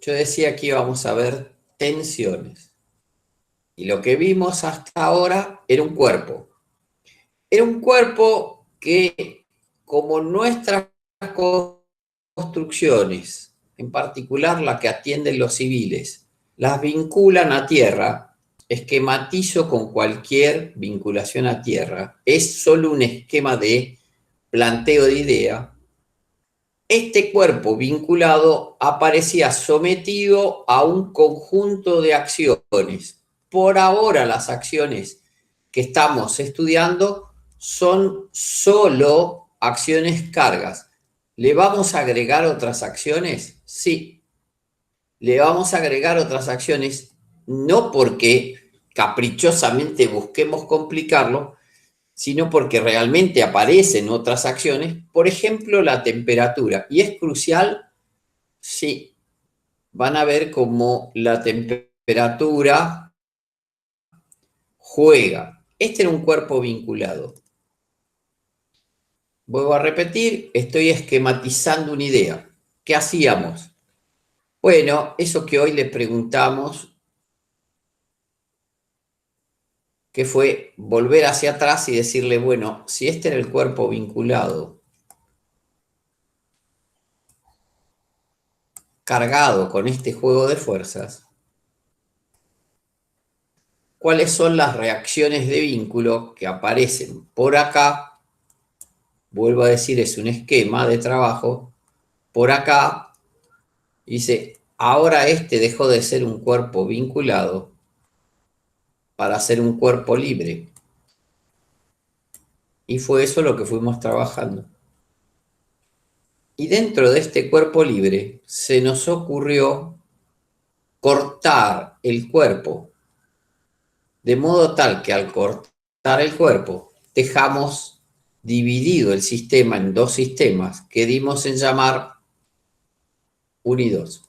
yo decía que íbamos a ver tensiones. Y lo que vimos hasta ahora era un cuerpo. Era un cuerpo que, como nuestras construcciones, en particular la que atienden los civiles, las vinculan a tierra, esquematizo con cualquier vinculación a tierra, es solo un esquema de planteo de idea. Este cuerpo vinculado aparecía sometido a un conjunto de acciones. Por ahora las acciones que estamos estudiando son solo acciones cargas. ¿Le vamos a agregar otras acciones? Sí, le vamos a agregar otras acciones, no porque caprichosamente busquemos complicarlo, sino porque realmente aparecen otras acciones, por ejemplo, la temperatura. Y es crucial, sí, van a ver cómo la temperatura juega. Este era un cuerpo vinculado. Vuelvo a repetir, estoy esquematizando una idea. ¿Qué hacíamos? Bueno, eso que hoy le preguntamos, que fue volver hacia atrás y decirle, bueno, si este era el cuerpo vinculado, cargado con este juego de fuerzas, ¿cuáles son las reacciones de vínculo que aparecen por acá? Vuelvo a decir, es un esquema de trabajo. Por acá, dice, ahora este dejó de ser un cuerpo vinculado para ser un cuerpo libre. Y fue eso lo que fuimos trabajando. Y dentro de este cuerpo libre se nos ocurrió cortar el cuerpo, de modo tal que al cortar el cuerpo dejamos dividido el sistema en dos sistemas que dimos en llamar unidos.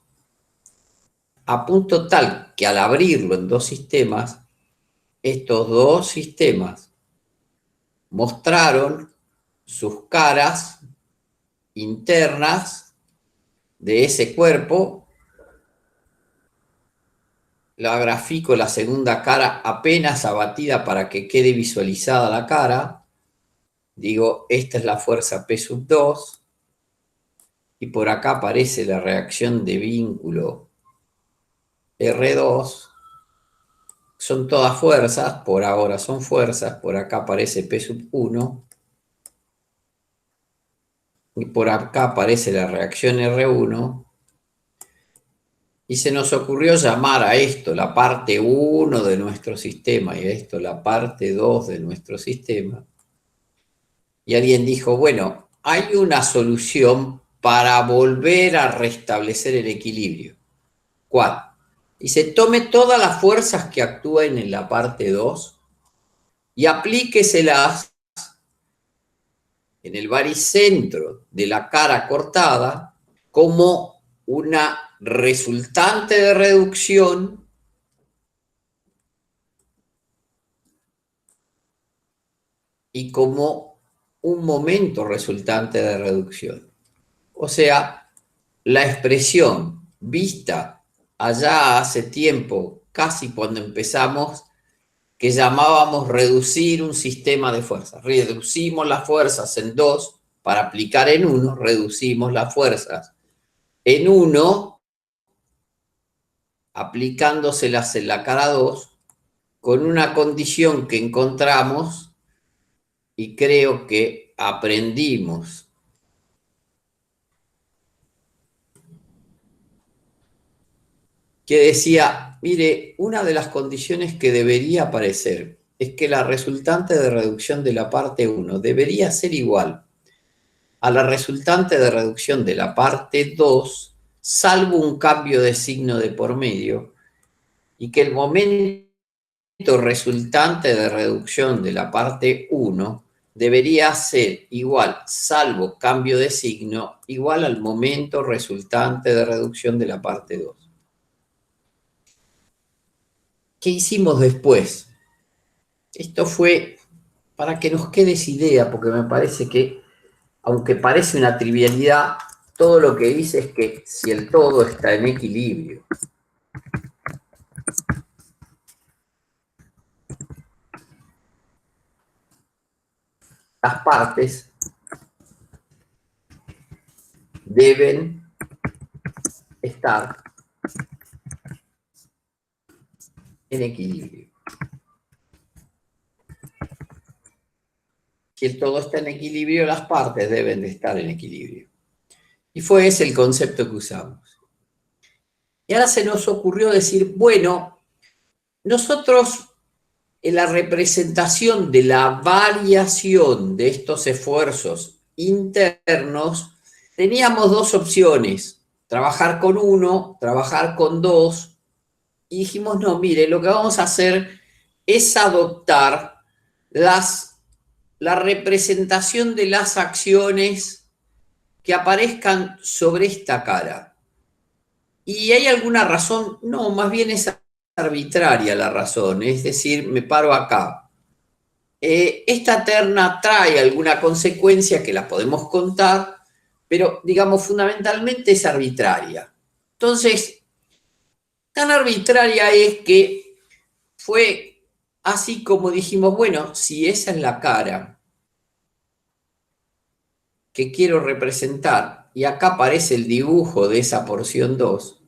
A punto tal que al abrirlo en dos sistemas, estos dos sistemas mostraron sus caras internas de ese cuerpo. La grafico la segunda cara apenas abatida para que quede visualizada la cara. Digo, esta es la fuerza P sub 2. Y por acá aparece la reacción de vínculo R2. Son todas fuerzas, por ahora son fuerzas. Por acá aparece P sub 1. Y por acá aparece la reacción R1. Y se nos ocurrió llamar a esto la parte 1 de nuestro sistema y a esto la parte 2 de nuestro sistema. Y alguien dijo, bueno, hay una solución para volver a restablecer el equilibrio. ¿Cuál? Dice, tome todas las fuerzas que actúen en la parte 2 y aplíqueselas en el baricentro de la cara cortada como una resultante de reducción y como un momento resultante de reducción. O sea, la expresión vista allá hace tiempo, casi cuando empezamos, que llamábamos reducir un sistema de fuerzas. Reducimos las fuerzas en dos para aplicar en uno, reducimos las fuerzas en uno, aplicándoselas en la cara 2, con una condición que encontramos y creo que aprendimos. Que decía, mire, una de las condiciones que debería aparecer es que la resultante de reducción de la parte 1 debería ser igual a la resultante de reducción de la parte 2, salvo un cambio de signo de por medio, y que el momento resultante de reducción de la parte 1 debería ser igual, salvo cambio de signo, igual al momento resultante de reducción de la parte 2. ¿Qué hicimos después? Esto fue para que nos quede esa idea, porque me parece que, aunque parece una trivialidad, todo lo que dice es que si el todo está en equilibrio, las partes deben estar en equilibrio. Si el todo está en equilibrio, las partes deben de estar en equilibrio. Y fue ese el concepto que usamos. Y ahora se nos ocurrió decir, bueno, nosotros en la representación de la variación de estos esfuerzos internos, teníamos dos opciones, trabajar con uno, trabajar con dos, y dijimos, no, mire, lo que vamos a hacer es adoptar la representación de las acciones que aparezcan sobre esta cara. ¿Y hay alguna razón? No, más bien es arbitraria la razón, es decir, me paro acá. Esta terna trae alguna consecuencia que la podemos contar, pero digamos fundamentalmente es arbitraria. Entonces, tan arbitraria es que fue así como dijimos, bueno, si esa es la cara que quiero representar, y acá aparece el dibujo de esa porción 2,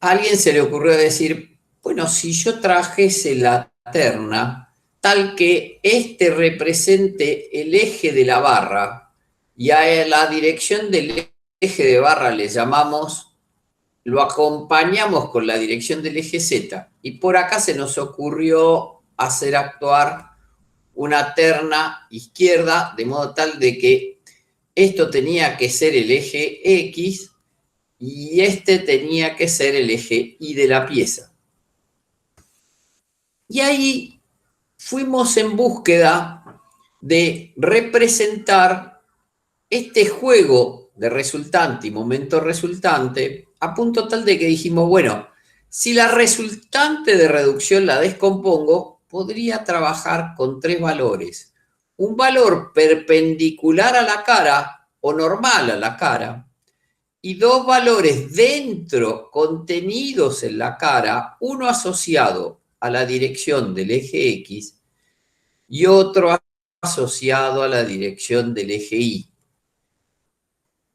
a alguien se le ocurrió decir, bueno, si yo trajese la terna tal que este represente el eje de la barra y a la dirección del eje de barra le llamamos, lo acompañamos con la dirección del eje Z y por acá se nos ocurrió hacer actuar una terna izquierda de modo tal de que esto tenía que ser el eje X y este tenía que ser el eje Y de la pieza. Y ahí fuimos en búsqueda de representar este juego de resultante y momento resultante a punto tal de que dijimos, bueno, si la resultante de reducción la descompongo, podría trabajar con tres valores. Un valor perpendicular a la cara o normal a la cara, y dos valores dentro, contenidos en la cara, uno asociado a la dirección del eje X y otro asociado a la dirección del eje Y.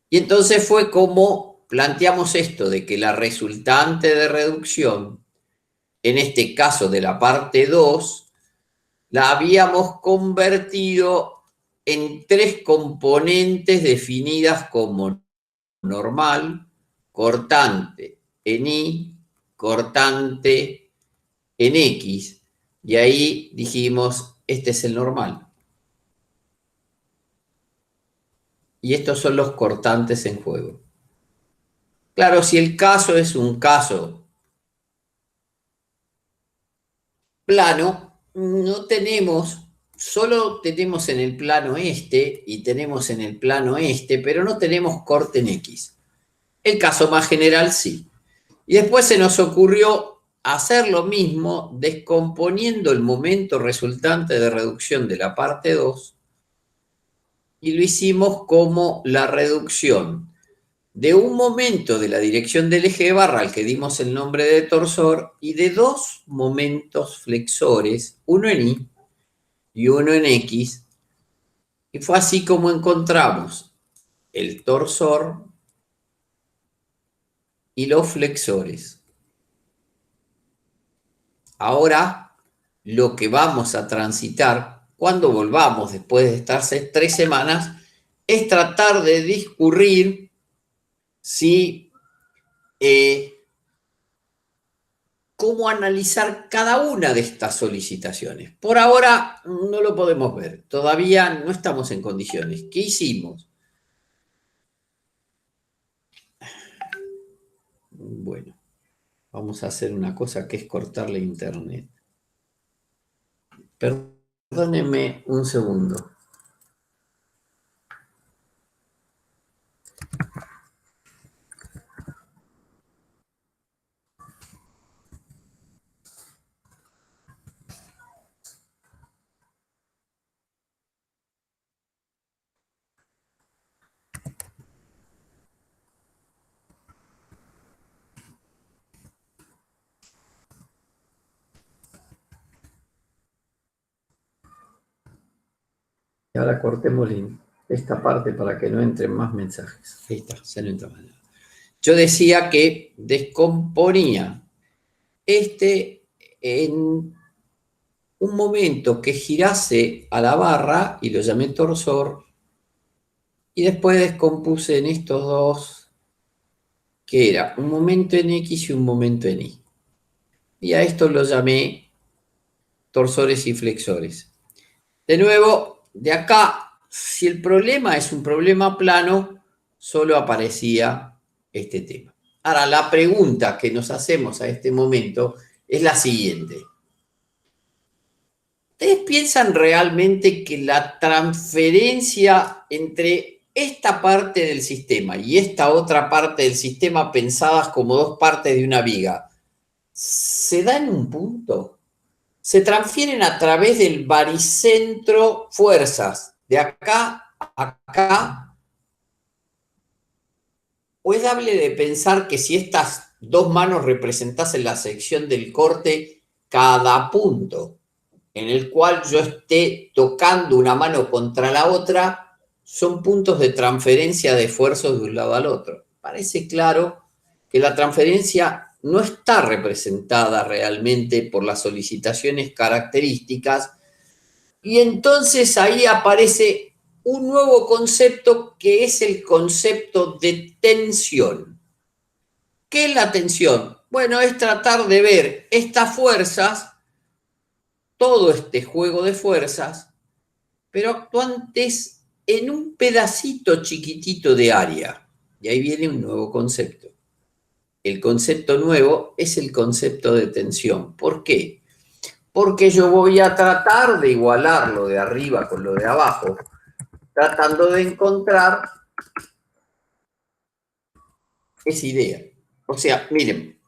Y entonces fue como planteamos esto de que la resultante de reducción, en este caso de la parte 2, la habíamos convertido en tres componentes definidas como normal, cortante en Y, cortante en X. Y ahí dijimos, este es el normal. Y estos son los cortantes en juego. Claro, si el caso es un caso plano, no tenemos, solo tenemos en el plano este y tenemos en el plano este, pero no tenemos corte en X. El caso más general sí. Y después se nos ocurrió hacer lo mismo descomponiendo el momento resultante de reducción de la parte 2 y lo hicimos como la reducción de un momento de la dirección del eje de barra al que dimos el nombre de torsor y de dos momentos flexores, uno en Y y uno en X, y fue así como encontramos el torsor y los flexores. Ahora lo que vamos a transitar cuando volvamos después de estar 3 semanas es tratar de discurrir si cómo analizar cada una de estas solicitaciones. Por ahora no lo podemos ver, todavía no estamos en condiciones. ¿Qué hicimos? Bueno, vamos a hacer una cosa que es cortarle internet. Perdónenme un segundo. Y ahora cortemos esta parte para que no entren más mensajes. Ahí está, ya no entra más nada. Yo decía que descomponía en un momento que girase a la barra y lo llamé torsor, y después descompuse en estos dos, que era un momento en X y un momento en Y. Y a esto lo llamé torsores y flexores. De nuevo, de acá, si el problema es un problema plano, solo aparecía este tema. Ahora, la pregunta que nos hacemos a este momento es la siguiente. ¿Ustedes piensan realmente que la transferencia entre esta parte del sistema y esta otra parte del sistema, pensadas como dos partes de una viga, se da en un punto? Se transfieren a través del baricentro fuerzas, de acá a acá, o es dable de pensar que si estas dos manos representasen la sección del corte, cada punto en el cual yo esté tocando una mano contra la otra, son puntos de transferencia de esfuerzos de un lado al otro. Parece claro que la transferencia no está representada realmente por las solicitaciones características, y entonces ahí aparece un nuevo concepto que es el concepto de tensión. ¿Qué es la tensión? Bueno, es tratar de ver estas fuerzas, todo este juego de fuerzas, pero actuantes en un pedacito chiquitito de área. Y ahí viene un nuevo concepto. El concepto nuevo es el concepto de tensión. ¿Por qué? Porque yo voy a tratar de igualar lo de arriba con lo de abajo, tratando de encontrar esa idea. O sea, miren,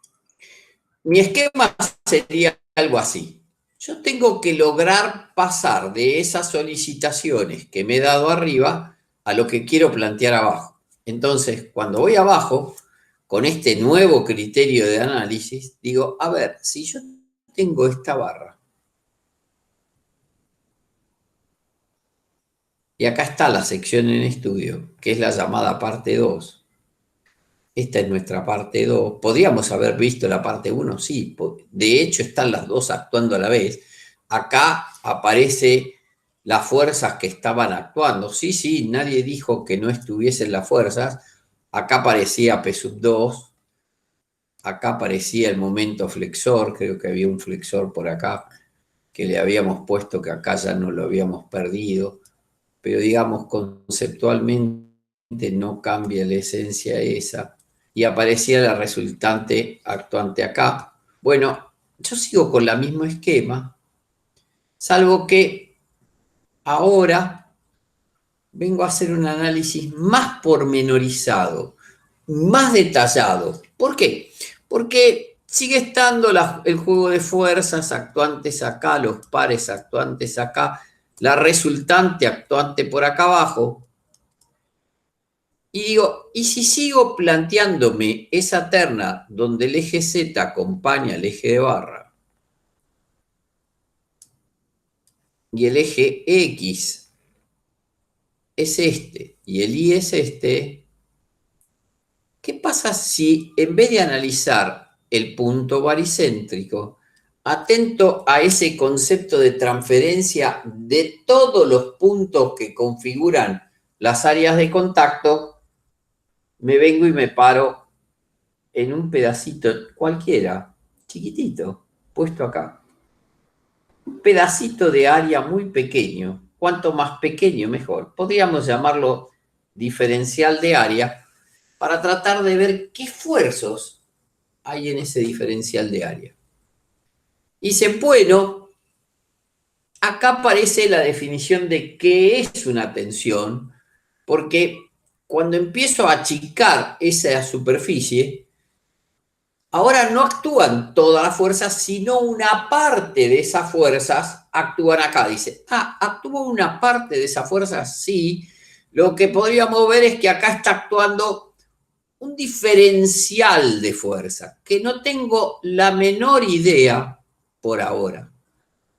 mi esquema sería algo así. Yo tengo que lograr pasar de esas solicitaciones que me he dado arriba a lo que quiero plantear abajo. Entonces, cuando voy abajo, con este nuevo criterio de análisis, digo, a ver, si yo tengo esta barra, y acá está la sección en estudio, que es la llamada parte 2. Esta es nuestra parte 2. ¿Podríamos haber visto la parte 1? Sí. De hecho, están las dos actuando a la vez. Acá aparece las fuerzas que estaban actuando. Sí, sí, nadie dijo que no estuviesen las fuerzas. Acá aparecía P sub 2. Acá aparecía el momento flexor. Creo que había un flexor por acá que le habíamos puesto, que acá ya no lo habíamos perdido. Pero digamos, conceptualmente no cambia la esencia esa. Y aparecía la resultante actuante acá. Bueno, yo sigo con el mismo esquema, salvo que ahora vengo a hacer un análisis más pormenorizado, más detallado. ¿Por qué? Porque sigue estando el juego de fuerzas actuantes acá, los pares actuantes acá, la resultante actuante por acá abajo. Y digo, ¿y si sigo planteándome esa terna donde el eje Z acompaña al eje de barra y el eje X es este y el Y es este? ¿Qué pasa si en vez de analizar el punto baricéntrico, atento a ese concepto de transferencia de todos los puntos que configuran las áreas de contacto, me vengo y me paro en un pedacito cualquiera, chiquitito, puesto acá? Un pedacito de área muy pequeño. Cuanto más pequeño, mejor. Podríamos llamarlo diferencial de área para tratar de ver qué esfuerzos hay en ese diferencial de área. Y dicen, bueno, acá aparece la definición de qué es una tensión, porque cuando empiezo a achicar esa superficie, ahora no actúan todas las fuerzas, sino una parte de esas fuerzas actúan acá. Dice, ¿actúa una parte de esas fuerzas? Sí. Lo que podríamos ver es que acá está actuando un diferencial de fuerza, que no tengo la menor idea por ahora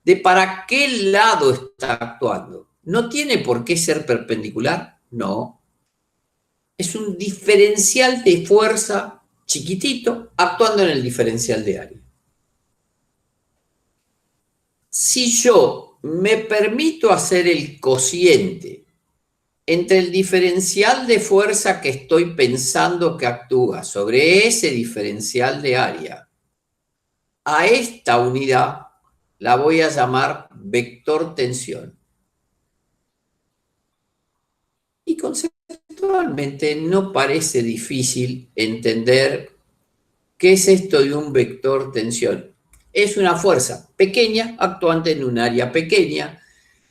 de para qué lado está actuando. ¿No tiene por qué ser perpendicular? No. Es un diferencial de fuerza chiquitito actuando en el diferencial de área. Si yo me permito hacer el cociente entre el diferencial de fuerza que estoy pensando que actúa sobre ese diferencial de área, a esta unidad la voy a llamar vector tensión. Y conceptualmente no parece difícil entender qué es esto de un vector tensión. Es una fuerza pequeña actuante en un área pequeña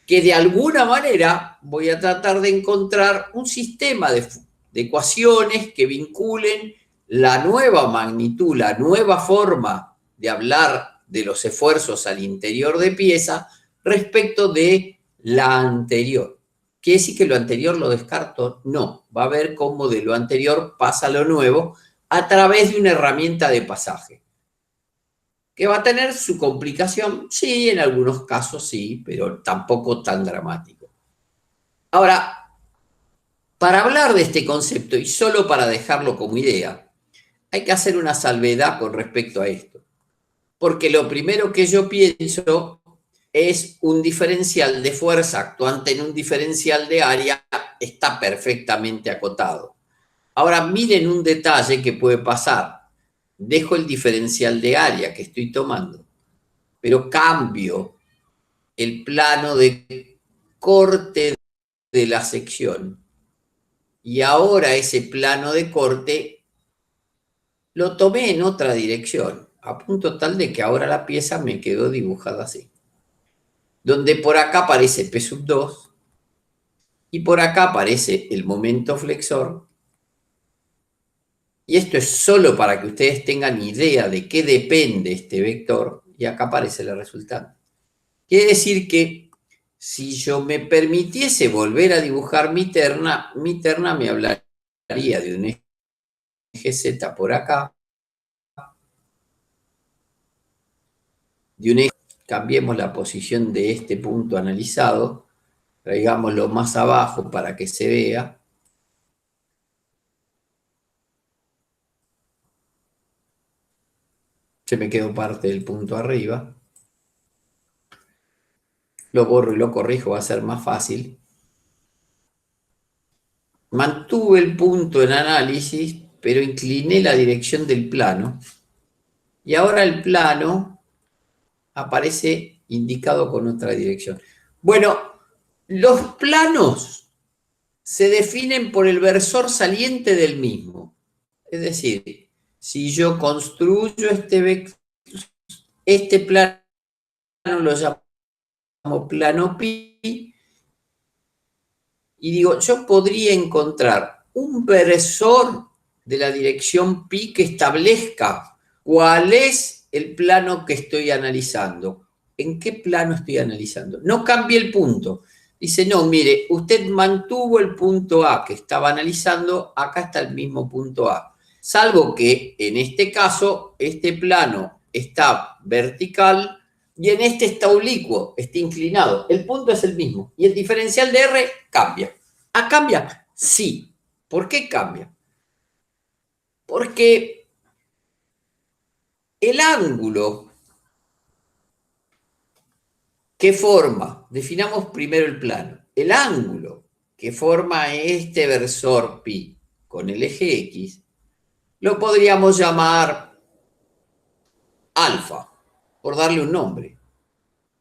que de alguna manera voy a tratar de encontrar un sistema de ecuaciones que vinculen la nueva magnitud, la nueva forma de hablar de los esfuerzos al interior de pieza respecto de la anterior. ¿Quiere decir que lo anterior lo descarto? No, va a ver cómo de lo anterior pasa a lo nuevo a través de una herramienta de pasaje. ¿Que va a tener su complicación? Sí, en algunos casos sí, pero tampoco tan dramático. Ahora, para hablar de este concepto y solo para dejarlo como idea, hay que hacer una salvedad con respecto a esto. Porque lo primero que yo pienso es un diferencial de fuerza actuante en un diferencial de área, está perfectamente acotado. Ahora miren un detalle que puede pasar. Dejo el diferencial de área que estoy tomando, pero cambio el plano de corte de la sección. Y ahora ese plano de corte lo tomé en otra dirección, a punto tal de que ahora la pieza me quedó dibujada así. Donde por acá aparece P sub 2 y por acá aparece el momento flexor. Y esto es solo para que ustedes tengan idea de qué depende este vector, y acá aparece el resultado. Quiere decir que si yo me permitiese volver a dibujar mi terna me hablaría de un eje Z por acá, de un eje, cambiemos la posición de este punto analizado, traigámoslo más abajo para que se vea. Se me quedó parte del punto arriba. Lo borro y lo corrijo, va a ser más fácil. Mantuve el punto en análisis, pero incliné la dirección del plano. Y ahora el plano aparece indicado con otra dirección. Bueno, los planos se definen por el versor saliente del mismo. Es decir, si yo construyo este plano lo llamo plano pi, y digo, yo podría encontrar un versor de la dirección pi que establezca cuál es el plano que estoy analizando. ¿En qué plano estoy analizando? No cambie el punto. Dice, no, mire, usted mantuvo el punto A que estaba analizando, acá está el mismo punto A. Salvo que en este caso, este plano está vertical y en este está oblicuo, está inclinado. El punto es el mismo. Y el diferencial de R cambia. ¿Ah, cambia? Sí. ¿Por qué cambia? Porque el ángulo que forma, definamos primero el plano, el ángulo que forma este versor pi con el eje X, lo podríamos llamar alfa, por darle un nombre.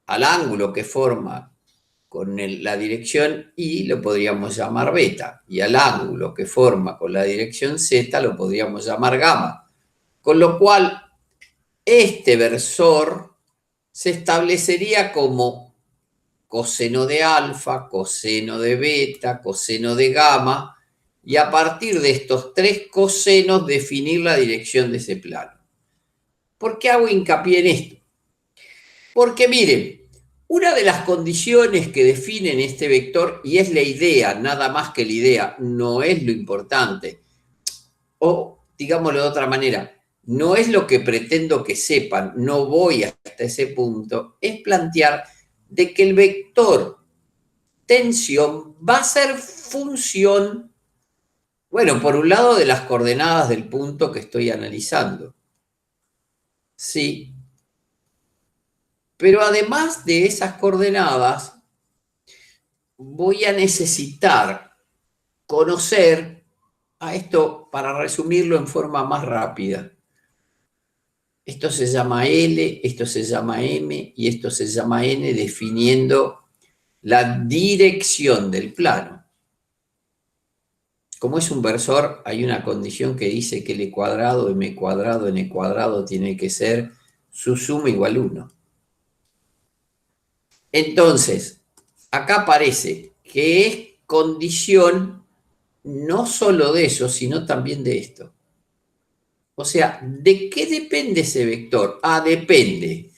Al ángulo que forma con la dirección Y lo podríamos llamar beta, y al ángulo que forma con la dirección Z lo podríamos llamar gamma. Con lo cual, este versor se establecería como coseno de alfa, coseno de beta, coseno de gamma, y a partir de estos tres cosenos definir la dirección de ese plano. ¿Por qué hago hincapié en esto? Porque miren, una de las condiciones que definen este vector, y es la idea, nada más que la idea, no es lo importante, o digámoslo de otra manera, no es lo que pretendo que sepan, no voy hasta ese punto, es plantear de que el vector tensión va a ser función, bueno, por un lado de las coordenadas del punto que estoy analizando. Sí. Pero además de esas coordenadas, voy a necesitar conocer a esto, para resumirlo en forma más rápida. Esto se llama L, esto se llama M y esto se llama N, definiendo la dirección del plano. Como es un versor, hay una condición que dice que L cuadrado, M cuadrado, N cuadrado tiene que ser su suma igual 1. Entonces, acá aparece que es condición no solo de eso, sino también de esto. O sea, ¿de qué depende ese vector? Depende.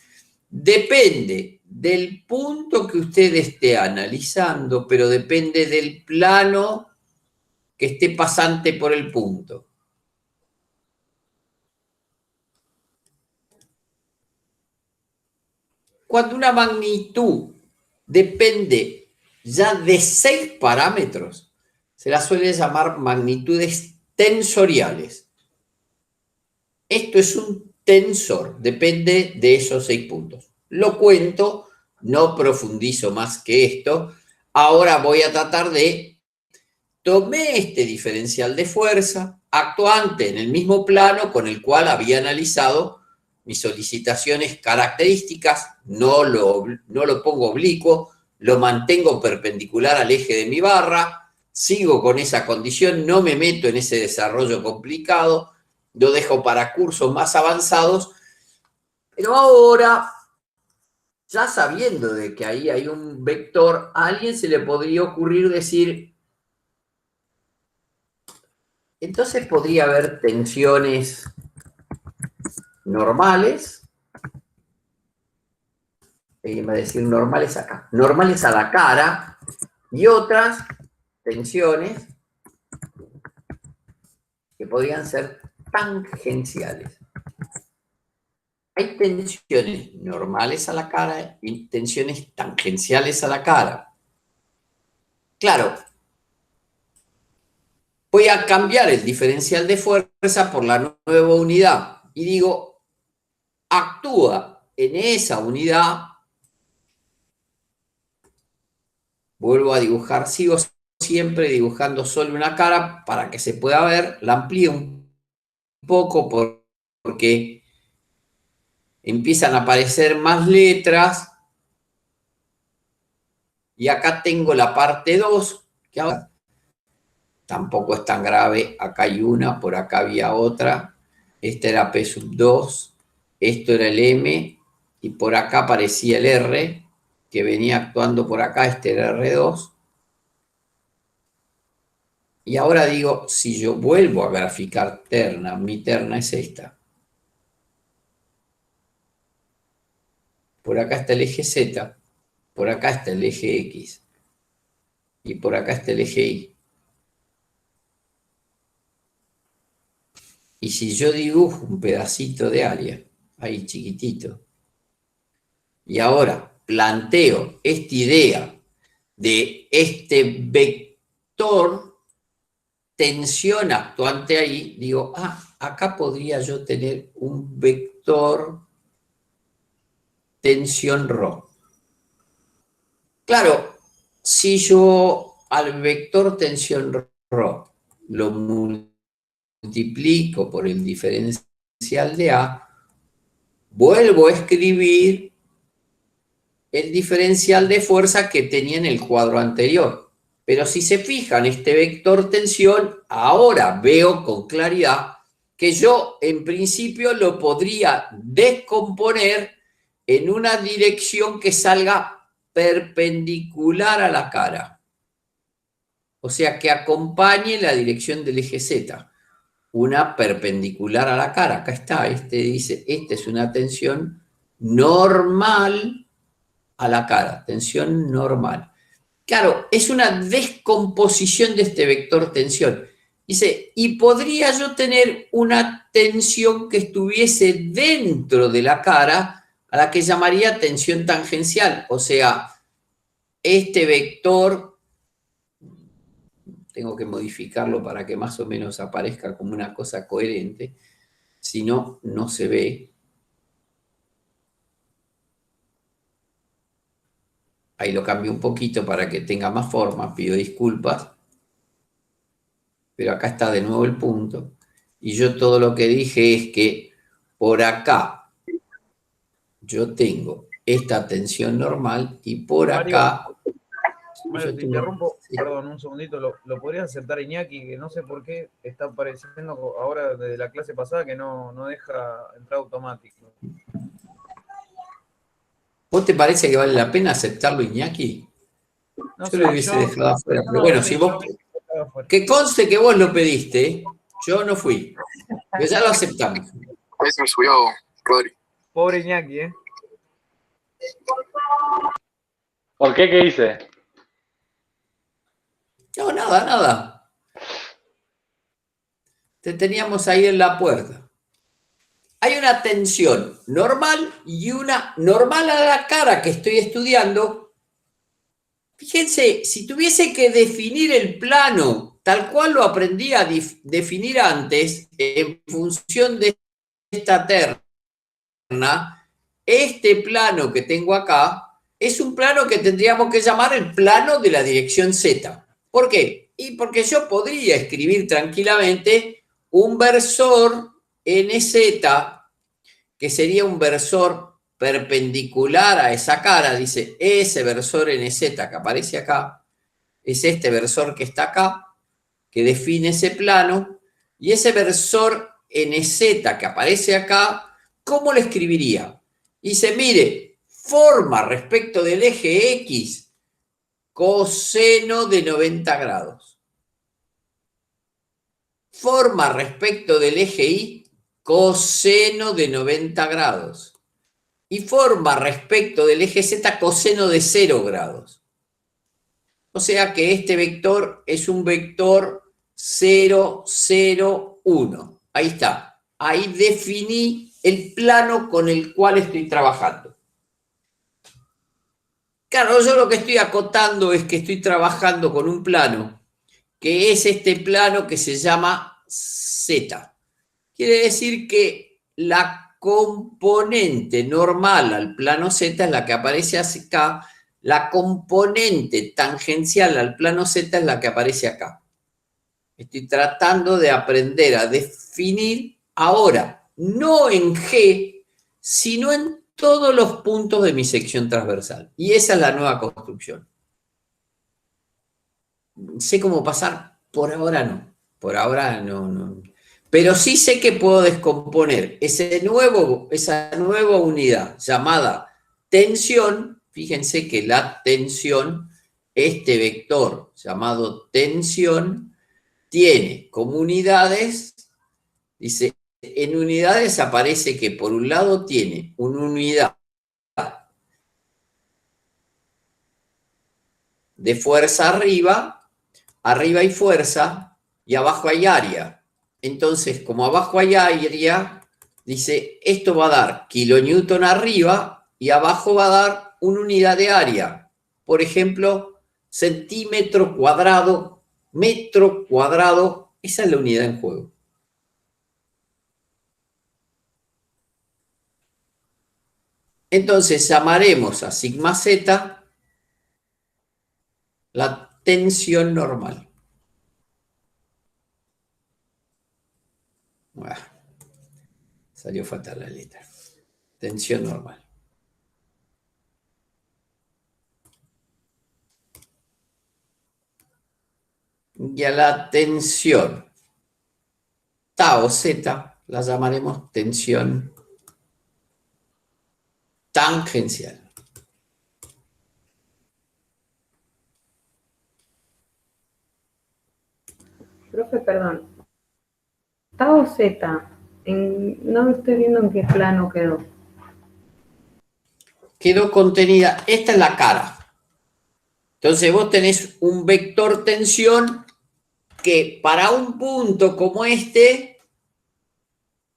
Depende del punto que usted esté analizando, pero depende del plano que esté pasante por el punto. Cuando una magnitud depende ya de 6 parámetros, se la suele llamar magnitudes tensoriales. Esto es un tensor, depende de esos 6 puntos. Lo cuento, no profundizo más que esto. Ahora voy a tratar de tomé este diferencial de fuerza actuante en el mismo plano con el cual había analizado mis solicitaciones características, no lo pongo oblicuo, lo mantengo perpendicular al eje de mi barra, sigo con esa condición, no me meto en ese desarrollo complicado, lo dejo para cursos más avanzados, pero ahora, ya sabiendo de que ahí hay un vector, a alguien se le podría ocurrir decir, entonces podría haber tensiones normales, va a decir normales acá, normales a la cara, y otras tensiones que podrían ser tangenciales. Hay tensiones normales a la cara y tensiones tangenciales a la cara. Claro, voy a cambiar el diferencial de fuerza por la nueva unidad y digo, actúa en esa unidad. Vuelvo a dibujar, sigo siempre dibujando solo una cara para que se pueda ver, la amplío un poco porque empiezan a aparecer más letras y acá tengo la parte 2, que ahora tampoco es tan grave, acá hay una, por acá había otra, esta era P sub 2, esto era el M y por acá aparecía el R, que venía actuando por acá, este era R2. Y ahora digo, si yo vuelvo a graficar terna, mi terna es esta. Por acá está el eje Z, por acá está el eje X y por acá está el eje Y. Y si yo dibujo un pedacito de área, ahí chiquitito, y ahora planteo esta idea de este vector tensión actuante ahí, digo, acá podría yo tener un vector tensión ρ. Claro, si yo al vector tensión ρ lo multiplico por el diferencial de A, vuelvo a escribir el diferencial de fuerza que tenía en el cuadro anterior. Pero si se fijan, este vector tensión, ahora veo con claridad que yo en principio lo podría descomponer en una dirección que salga perpendicular a la cara. O sea, que acompañe la dirección del eje Z. Una perpendicular a la cara. Acá está, dice, esta es una tensión normal a la cara, tensión normal. Claro, es una descomposición de este vector tensión. Dice, y podría yo tener una tensión que estuviese dentro de la cara, a la que llamaría tensión tangencial. O sea, este vector, tengo que modificarlo para que más o menos aparezca como una cosa coherente, si no, no se ve. Ahí lo cambio un poquito para que tenga más forma, pido disculpas. Pero acá está de nuevo el punto. Y yo todo lo que dije es que por acá yo tengo esta tensión normal y por Mario, acá... Mario, yo te tengo, interrumpo, sí. perdón, un segundito, ¿lo podrías aceptar Iñaki? Que no sé por qué está apareciendo ahora desde la clase pasada que no deja entrar automático. ¿Vos te parece que vale la pena aceptarlo, Iñaki? No Yo lo sé, hubiese yo dejado afuera. Pero no bueno, si sé, yo vos... estaba afuera. Que conste que vos lo pediste, yo no fui. Pero ya lo aceptamos. Ahí se me subió Rodri. Pobre Iñaki, ¿eh? ¿Por qué? ¿Qué hice? No, nada, nada. Te teníamos ahí en la puerta. Hay una tensión normal y una normal a la cara que estoy estudiando. Fíjense, si tuviese que definir el plano tal cual lo aprendí a definir antes, en función de esta terna, este plano que tengo acá es un plano que tendríamos que llamar el plano de la dirección Z. ¿Por qué? Y porque yo podría escribir tranquilamente un versor NZ, que sería un versor perpendicular a esa cara, dice, ese versor NZ que aparece acá, es este versor que está acá, que define ese plano, y ese versor NZ que aparece acá, ¿cómo lo escribiría? Dice, mire, forma respecto del eje X coseno de 90 grados. Forma respecto del eje Y coseno de 90 grados. Y forma respecto del eje Z coseno de 0 grados. O sea que este vector es un vector 0, 0, 1. Ahí está. Ahí definí el plano con el cual estoy trabajando. Claro, yo lo que estoy acotando es que estoy trabajando con un plano, que es este plano que se llama Z. Quiere decir que la componente normal al plano Z es la que aparece acá, la componente tangencial al plano Z es la que aparece acá. Estoy tratando de aprender a definir ahora, no en G, sino en todos los puntos de mi sección transversal. Y esa es la nueva construcción. Sé cómo pasar, por ahora no. Por ahora no. Pero sí sé que puedo descomponer esa nueva unidad llamada tensión. Fíjense que la tensión, este vector llamado tensión, tiene como unidades, dice, en unidades aparece que por un lado tiene una unidad de fuerza arriba hay fuerza y abajo hay área. Entonces, como abajo hay área, dice, esto va a dar kilonewton arriba y abajo va a dar una unidad de área. Por ejemplo, centímetro cuadrado, metro cuadrado, esa es la unidad en juego. Entonces llamaremos a sigma z la tensión normal. Bueno, salió fatal la letra. Tensión normal. Y a la tensión ta o z la llamaremos tensión tangencial. Profe, perdón. Tau Z, no estoy viendo en qué plano quedó. Quedó contenida, esta es la cara. Entonces vos tenés un vector tensión que para un punto como este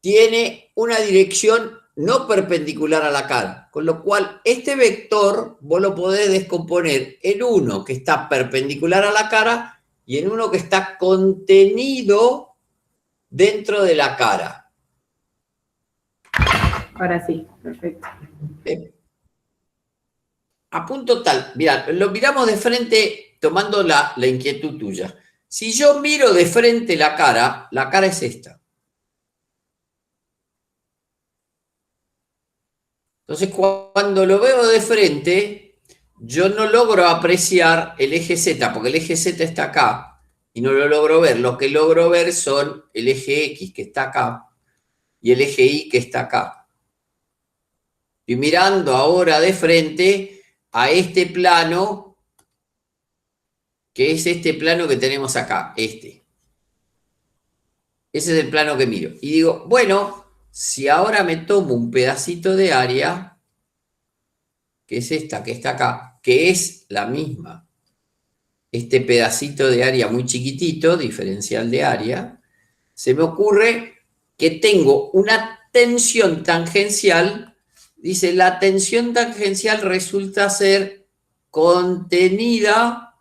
tiene una dirección no perpendicular a la cara. Con lo cual, este vector vos lo podés descomponer en uno que está perpendicular a la cara y en uno que está contenido dentro de la cara. Ahora sí, perfecto. A punto tal, mirá, lo miramos de frente tomando la inquietud tuya. Si yo miro de frente la cara es esta. Entonces, cuando lo veo de frente, yo no logro apreciar el eje Z, porque el eje Z está acá, y no lo logro ver. Lo que logro ver son el eje X, que está acá, y el eje Y, que está acá. Estoy mirando ahora de frente a este plano, que es este plano que tenemos acá, este. Ese es el plano que miro. Y digo, bueno, si ahora me tomo un pedacito de área, que es esta que está acá, que es la misma, este pedacito de área muy chiquitito, diferencial de área, se me ocurre que tengo una tensión tangencial. Dice, la tensión tangencial resulta ser contenida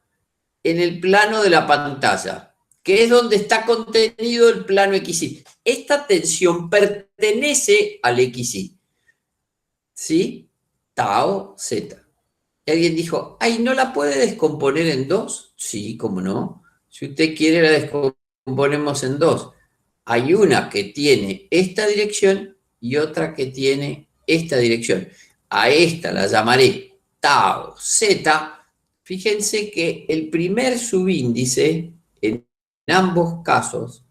en el plano de la pantalla, que es donde está contenido el plano XY. Esta tensión pertenece al XY. ¿Sí? Tau Z. Y alguien dijo, ay, ¿no la puede descomponer en dos? Sí, cómo no. Si usted quiere, la descomponemos en dos. Hay una que tiene esta dirección y otra que tiene esta dirección. A esta la llamaré tau Z. Fíjense que el primer subíndice en ambos casos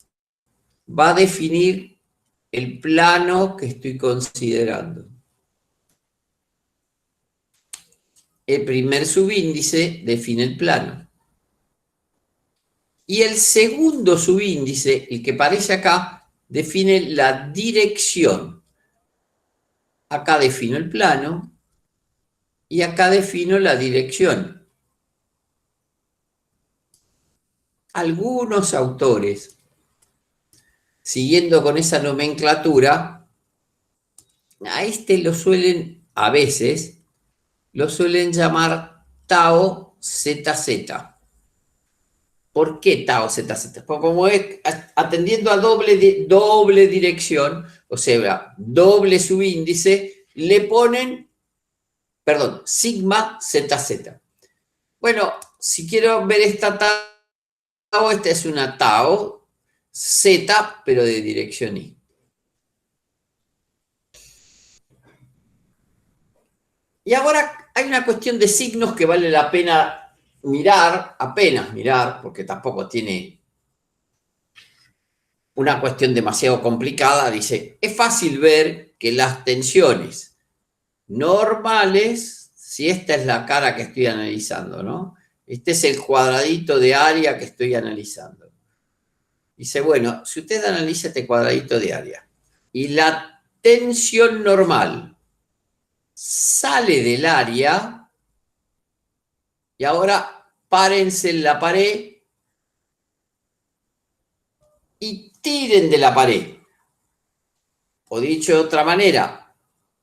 va a definir el plano que estoy considerando. El primer subíndice define el plano. Y el segundo subíndice, el que aparece acá, define la dirección. Acá defino el plano y acá defino la dirección. Algunos autores, siguiendo con esa nomenclatura, a este lo suelen, a veces, lo suelen llamar tau ZZ. ¿Por qué tau ZZ? Porque como es atendiendo a doble dirección, o sea, doble subíndice, le ponen, perdón, sigma ZZ. Bueno, si quiero ver esta tau, esta es una tau Z, pero de dirección Y. Y ahora hay una cuestión de signos que vale la pena mirar, apenas mirar, porque tampoco tiene una cuestión demasiado complicada. Dice, es fácil ver que las tensiones normales, si esta es la cara que estoy analizando, ¿no? Este es el cuadradito de área que estoy analizando. Dice, bueno, si usted analiza este cuadradito de área y la tensión normal sale del área, y ahora párense en la pared y tiren de la pared. O dicho de otra manera,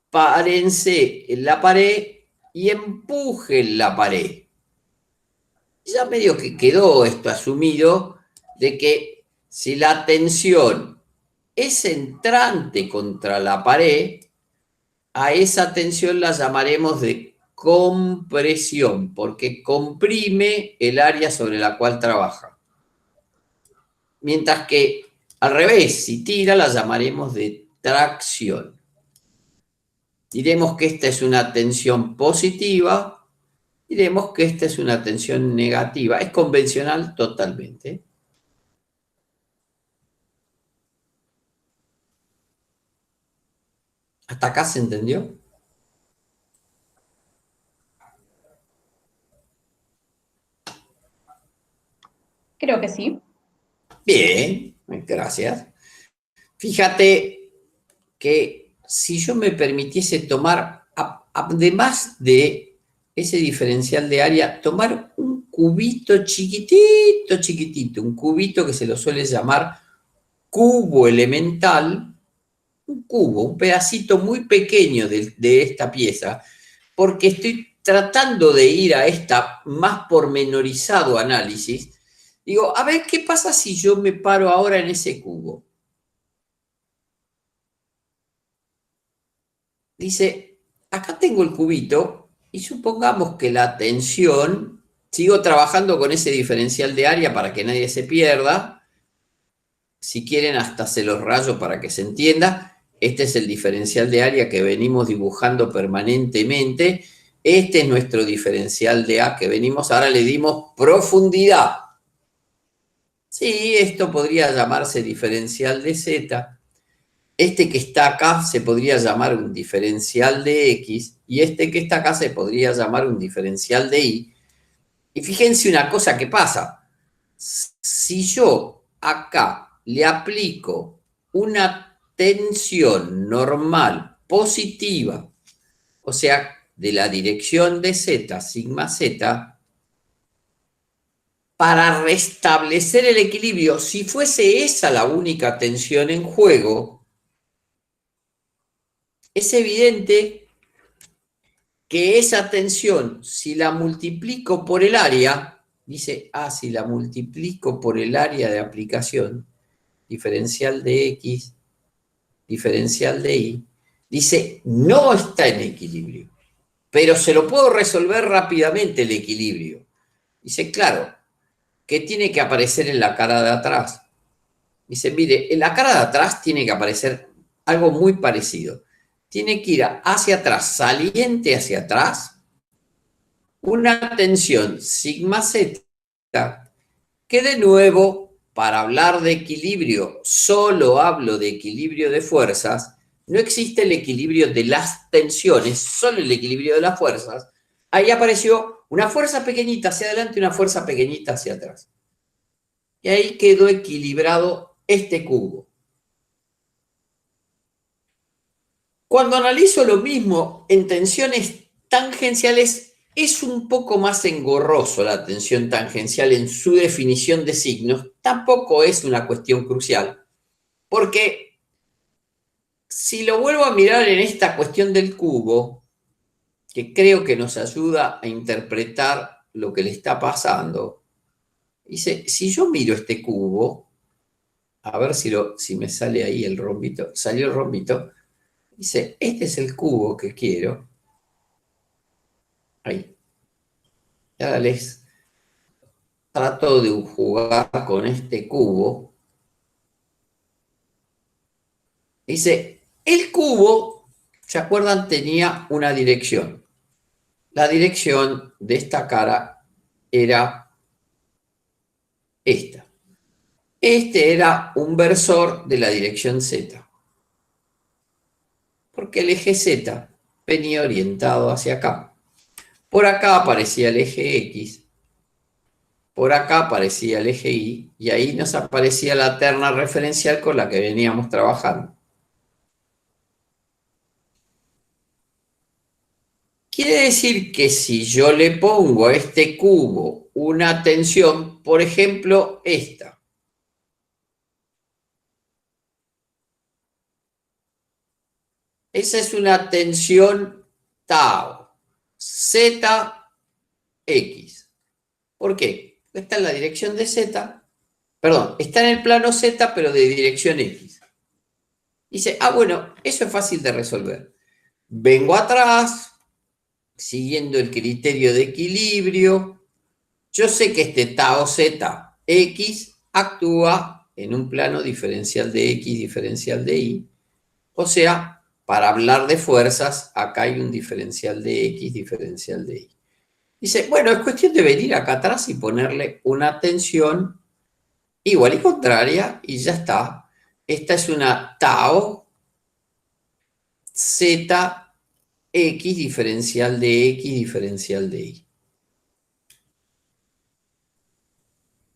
párense en la pared y empujen la pared. Ya medio que quedó esto asumido de que si la tensión es entrante contra la pared, a esa tensión la llamaremos de compresión, porque comprime el área sobre la cual trabaja. Mientras que, al revés, si tira, la llamaremos de tracción. Diremos que esta es una tensión positiva, diremos que esta es una tensión negativa. Es convencional totalmente. ¿Hasta acá se entendió? Creo que sí. Bien, gracias. Fíjate que si yo me permitiese tomar, además de ese diferencial de área, tomar un cubito chiquitito, chiquitito, un cubito que se lo suele llamar cubo elemental, un cubo, un pedacito muy pequeño de esta pieza, porque estoy tratando de ir a esta más pormenorizado análisis. Digo, a ver, ¿qué pasa si yo me paro ahora en ese cubo? Dice, acá tengo el cubito y supongamos que la tensión, sigo trabajando con ese diferencial de área para que nadie se pierda. Si quieren, hasta se los rayo para que se entienda. Este es el diferencial de área que venimos dibujando permanentemente. Este es nuestro diferencial de A que venimos, ahora le dimos profundidad. Sí, esto podría llamarse diferencial de Z. Este que está acá se podría llamar un diferencial de X y este que está acá se podría llamar un diferencial de Y. Y fíjense una cosa que pasa. Si yo acá le aplico una tensión normal positiva, o sea, de la dirección de Z, sigma Z, para restablecer el equilibrio, si fuese esa la única tensión en juego, es evidente que esa tensión, si la multiplico por el área, dice, si la multiplico por el área de aplicación, diferencial de X, diferencial de Y, dice, no está en equilibrio, pero se lo puedo resolver rápidamente el equilibrio. Dice, claro, ¿qué tiene que aparecer en la cara de atrás? Dice, mire, en la cara de atrás tiene que aparecer algo muy parecido. Tiene que ir hacia atrás, saliente hacia atrás, una tensión sigma Z, que de nuevo, para hablar de equilibrio, solo hablo de equilibrio de fuerzas, no existe el equilibrio de las tensiones, solo el equilibrio de las fuerzas. Ahí apareció una fuerza pequeñita hacia adelante y una fuerza pequeñita hacia atrás. Y ahí quedó equilibrado este cubo. Cuando analizo lo mismo en tensiones tangenciales, es un poco más engorroso la tensión tangencial en su definición de signos. Tampoco es una cuestión crucial, porque si lo vuelvo a mirar en esta cuestión del cubo, que creo que nos ayuda a interpretar lo que le está pasando, dice, si yo miro este cubo, a ver si me sale ahí el rombito, salió el rombito, dice, este es el cubo que quiero. Ahí. Y ahora les trato de jugar con este cubo. Dice, el cubo, ¿se acuerdan? Tenía una dirección. La dirección de esta cara era esta. Este era un versor de la dirección Z. Porque el eje Z venía orientado hacia acá. Por acá aparecía el eje X, por acá aparecía el eje Y, y ahí nos aparecía la terna referencial con la que veníamos trabajando. Quiere decir que si yo le pongo a este cubo una tensión, por ejemplo, esta, esa es una tensión tau, ZX. ¿Por qué? Porque está en la dirección de Z, perdón, está en el plano Z, pero de dirección X. Dice, bueno, eso es fácil de resolver. Vengo atrás, siguiendo el criterio de equilibrio. Yo sé que este tau ZX actúa en un plano diferencial de X, diferencial de Y. O sea, para hablar de fuerzas, acá hay un diferencial de X, diferencial de Y. Dice, bueno, es cuestión de venir acá atrás y ponerle una tensión igual y contraria, y ya está. Esta es una tau ZX diferencial de X diferencial de Y.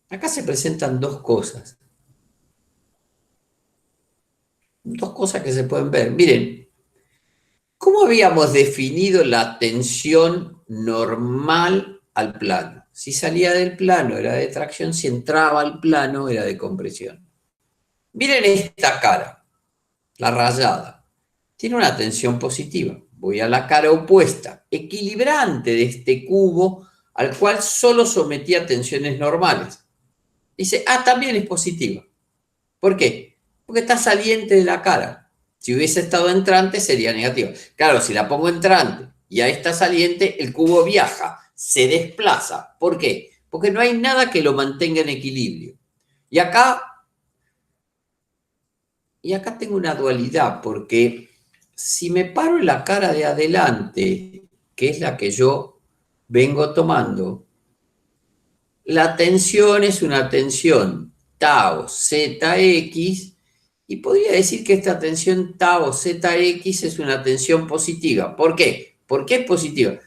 Acá se presentan dos cosas. Dos cosas que se pueden ver. Miren, ¿cómo habíamos definido la tensión normal al plano? Si salía del plano era de tracción, si entraba al plano era de compresión. Miren esta cara. la rayada, tiene una tensión positiva. Voy a la cara opuesta, equilibrante de este cubo al cual solo sometía tensiones normales. Dice, también es positiva. ¿Por qué? Porque está saliente de la cara. Si hubiese estado entrante sería negativa. Claro, si la pongo entrante y a esta saliente, el cubo viaja, se desplaza. ¿Por qué? Porque no hay nada que lo mantenga en equilibrio. Y acá tengo una dualidad, porque si me paro en la cara de adelante, que es la que yo vengo tomando, la tensión es una tensión tau ZX, y podría decir que esta tensión tau ZX es una tensión positiva. ¿Por qué? ¿Por qué es positiva?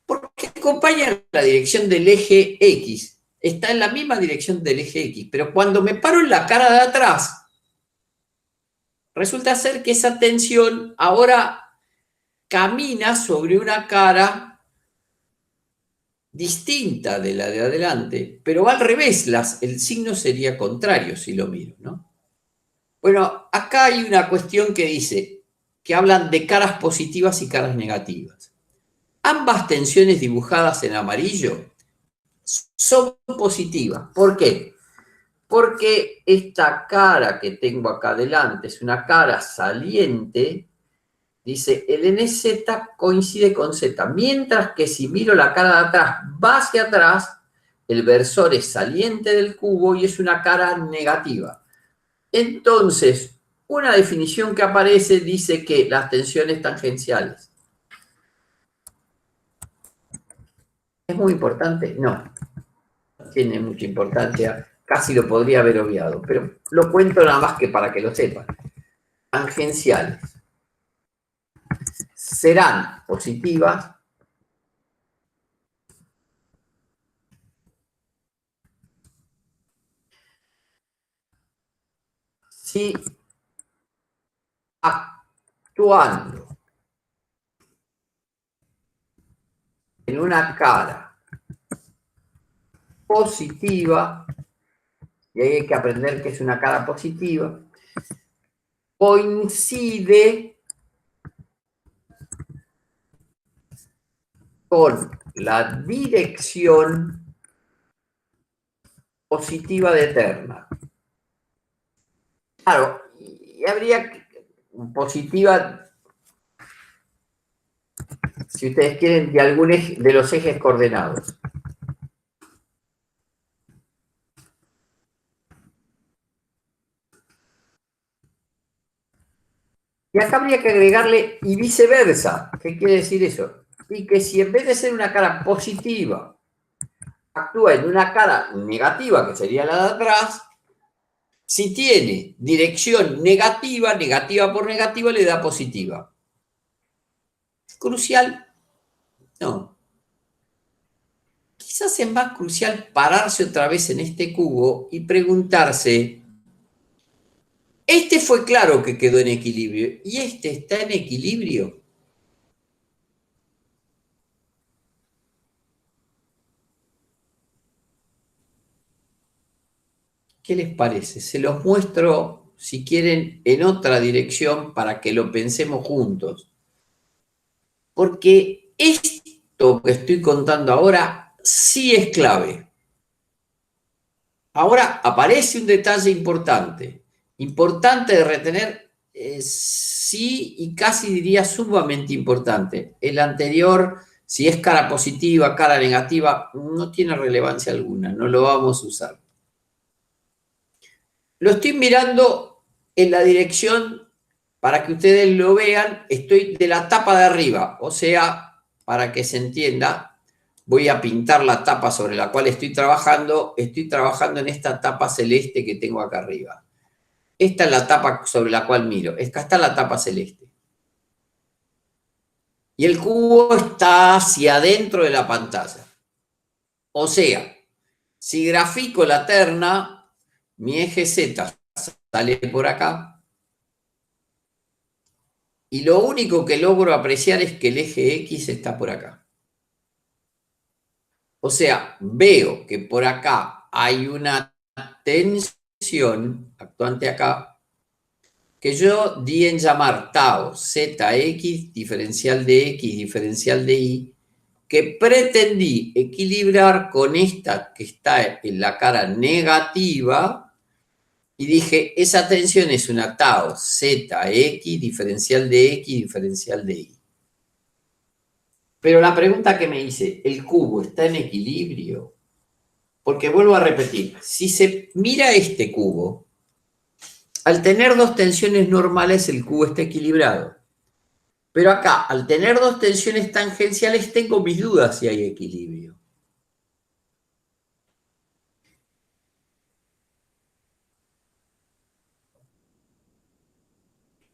Porque acompaña la dirección del eje X. Está en la misma dirección del eje X, pero cuando me paro en la cara de atrás, resulta ser que esa tensión ahora camina sobre una cara distinta de la de adelante, pero va al revés, el signo sería contrario si lo miro, ¿no? Bueno, acá hay una cuestión que dice, que hablan de caras positivas y caras negativas. Ambas tensiones dibujadas en amarillo son positivas. ¿Por qué? Porque esta cara que tengo acá adelante es una cara saliente. Dice, el NZ coincide con Z, mientras que si miro la cara de atrás, va hacia atrás, el versor es saliente del cubo y es una cara negativa. Entonces, una definición que aparece dice que las tensiones tangenciales. ¿Es muy importante? No, tiene mucha importancia, casi lo podría haber obviado, pero lo cuento nada más que para que lo sepan. Tangenciales serán positivas si actuando en una cara positiva, y ahí hay que aprender que es una cara positiva, coincide con la dirección positiva de terna. Claro, y habría positiva, si ustedes quieren, de algún eje, de los ejes coordenados. Y acá habría que agregarle y viceversa. ¿Qué quiere decir eso? Y que si en vez de ser una cara positiva, actúa en una cara negativa, que sería la de atrás, si tiene dirección negativa, negativa por negativa, le da positiva. ¿Crucial? No. Quizás es más crucial pararse otra vez en este cubo y preguntarse, este fue claro que quedó en equilibrio, ¿y este está en equilibrio? ¿Qué les parece? Se los muestro, si quieren, en otra dirección para que lo pensemos juntos. Porque esto que estoy contando ahora sí es clave. Ahora aparece un detalle importante. Importante de retener, sí, y casi diría sumamente importante. El anterior, si es cara positiva, cara negativa, no tiene relevancia alguna, no lo vamos a usar. Lo estoy mirando en la dirección, para que ustedes lo vean, estoy de la tapa de arriba, o sea, para que se entienda, voy a pintar la tapa sobre la cual estoy trabajando en esta tapa celeste que tengo acá arriba. Esta es la tapa sobre la cual miro, esta está la tapa celeste. Y el cubo está hacia adentro de la pantalla. O sea, si grafico la terna, mi eje Z sale por acá, y lo único que logro apreciar es que el eje X está por acá. O sea, veo que por acá hay una tensión actuante acá, que yo di en llamar tau zx, diferencial de x, diferencial de y, que pretendí equilibrar con esta que está en la cara negativa, y dije, esa tensión es una tau zx, diferencial de x, diferencial de y. Pero la pregunta que me hice, ¿el cubo está en equilibrio? Porque vuelvo a repetir, si se mira este cubo, al tener dos tensiones normales, el cubo está equilibrado. Pero acá, al tener dos tensiones tangenciales, tengo mis dudas si hay equilibrio.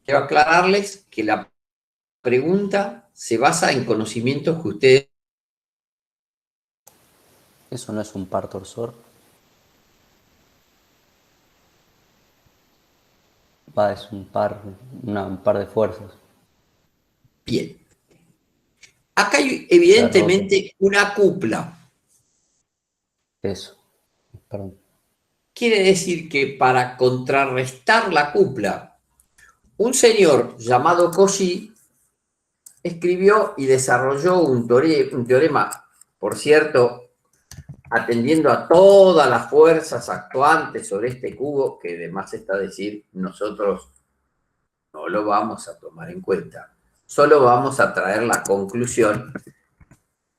Quiero aclararles que la pregunta se basa en conocimientos que ustedes... ¿Eso no es un par torsor? Es un par de fuerzas. Bien. Acá hay evidentemente una cupla. Eso. Perdón. Quiere decir que para contrarrestar la cupla, un señor llamado Cauchy escribió y desarrolló un teorema, por cierto, atendiendo a todas las fuerzas actuantes sobre este cubo, que además está decir, nosotros no lo vamos a tomar en cuenta, solo vamos a traer la conclusión,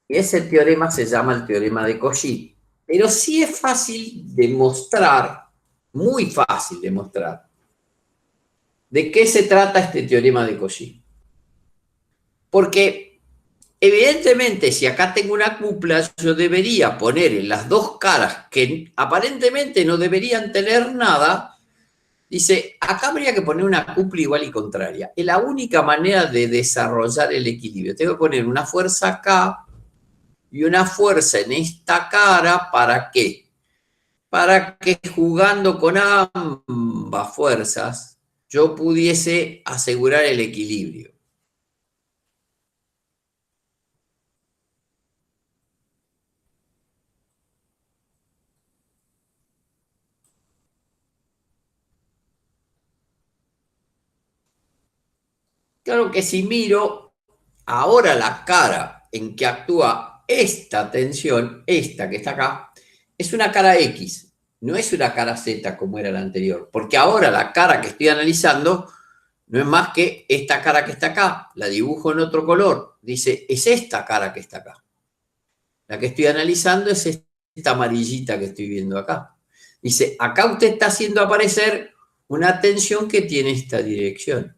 y ese teorema se llama el teorema de Cauchy. Pero sí es fácil demostrar, muy fácil demostrar, de qué se trata este teorema de Cauchy. Porque evidentemente, si acá tengo una cupla, yo debería poner en las dos caras que aparentemente no deberían tener nada, dice, acá habría que poner una cupla igual y contraria. Es la única manera de desarrollar el equilibrio. Tengo que poner una fuerza acá y una fuerza en esta cara, ¿para qué? Para que jugando con ambas fuerzas yo pudiese asegurar el equilibrio. Claro que si miro ahora la cara en que actúa esta tensión, esta que está acá, es una cara X, no es una cara Z como era la anterior, porque ahora la cara que estoy analizando no es más que esta cara que está acá, la dibujo en otro color, dice, es esta cara que está acá. La que estoy analizando es esta amarillita que estoy viendo acá. Dice, acá usted está haciendo aparecer una tensión que tiene esta dirección,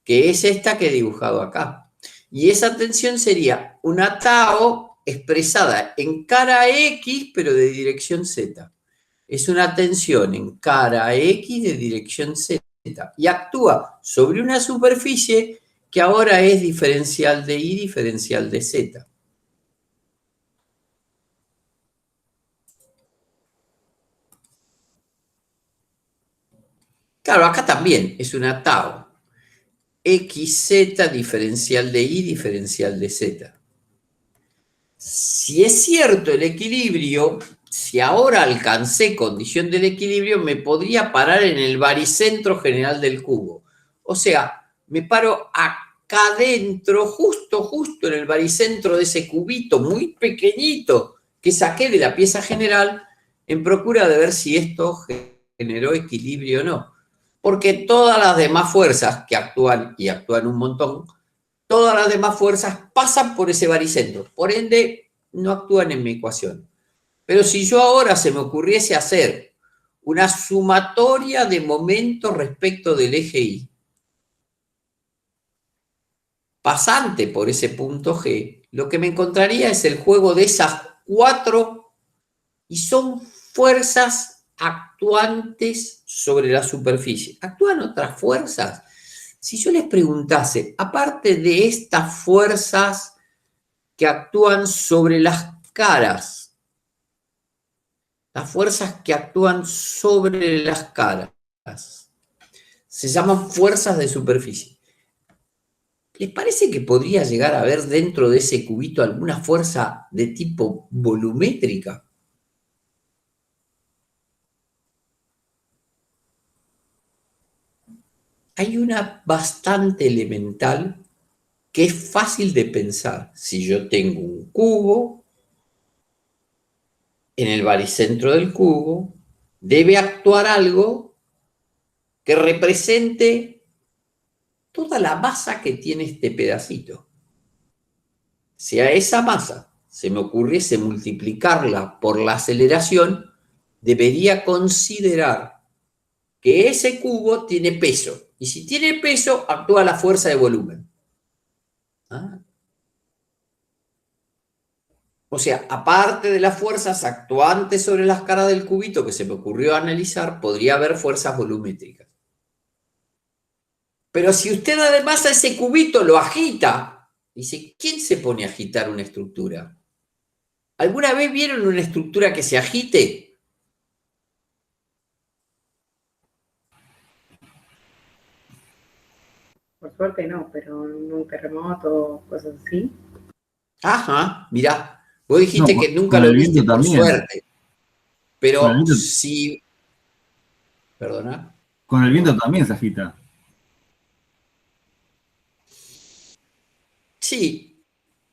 que es esta que he dibujado acá. Y esa tensión sería una tau expresada en cara X, pero de dirección Z. Es una tensión en cara X de dirección Z. Y actúa sobre una superficie que ahora es diferencial de Y, diferencial de Z. Claro, acá también es una tau. XZ diferencial de Y diferencial de Z. Si es cierto el equilibrio, si ahora alcancé condición del equilibrio, me podría parar en el baricentro general del cubo. O sea, me paro acá adentro, justo en el baricentro de ese cubito muy pequeñito que saqué de la pieza general, en procura de ver si esto generó equilibrio o no. Porque todas las demás fuerzas que actúan, y actúan un montón, todas las demás fuerzas pasan por ese baricentro. Por ende, no actúan en mi ecuación. Pero si yo ahora se me ocurriese hacer una sumatoria de momentos respecto del eje Y, pasante por ese punto G, lo que me encontraría es el juego de esas cuatro, y son fuerzas actuantes sobre la superficie. ¿Actúan otras fuerzas? Si yo les preguntase, aparte de estas fuerzas que actúan sobre las caras, las fuerzas que actúan sobre las caras, se llaman fuerzas de superficie. ¿Les parece que podría llegar a haber dentro de ese cubito alguna fuerza de tipo volumétrica? hay una bastante elemental que es fácil de pensar. Si yo tengo un cubo, en el baricentro del cubo debe actuar algo que represente toda la masa que tiene este pedacito. Si a esa masa se me ocurriese multiplicarla por la aceleración, debería considerar que ese cubo tiene peso. Y si tiene peso, actúa la fuerza de volumen. ¿Ah? O sea, aparte de las fuerzas actuantes sobre las caras del cubito que se me ocurrió analizar, podría haber fuerzas volumétricas. Pero si usted además a ese cubito lo agita, dice, ¿quién se pone a agitar una estructura? ¿Alguna vez vieron una estructura que se agite? Por suerte no, pero en un terremoto, cosas así. Ajá, mirá, vos dijiste No, que nunca con lo el viste viento por también. suerte. Con el Pero viento, si... ¿Perdona? con el viento también se agita. Sí,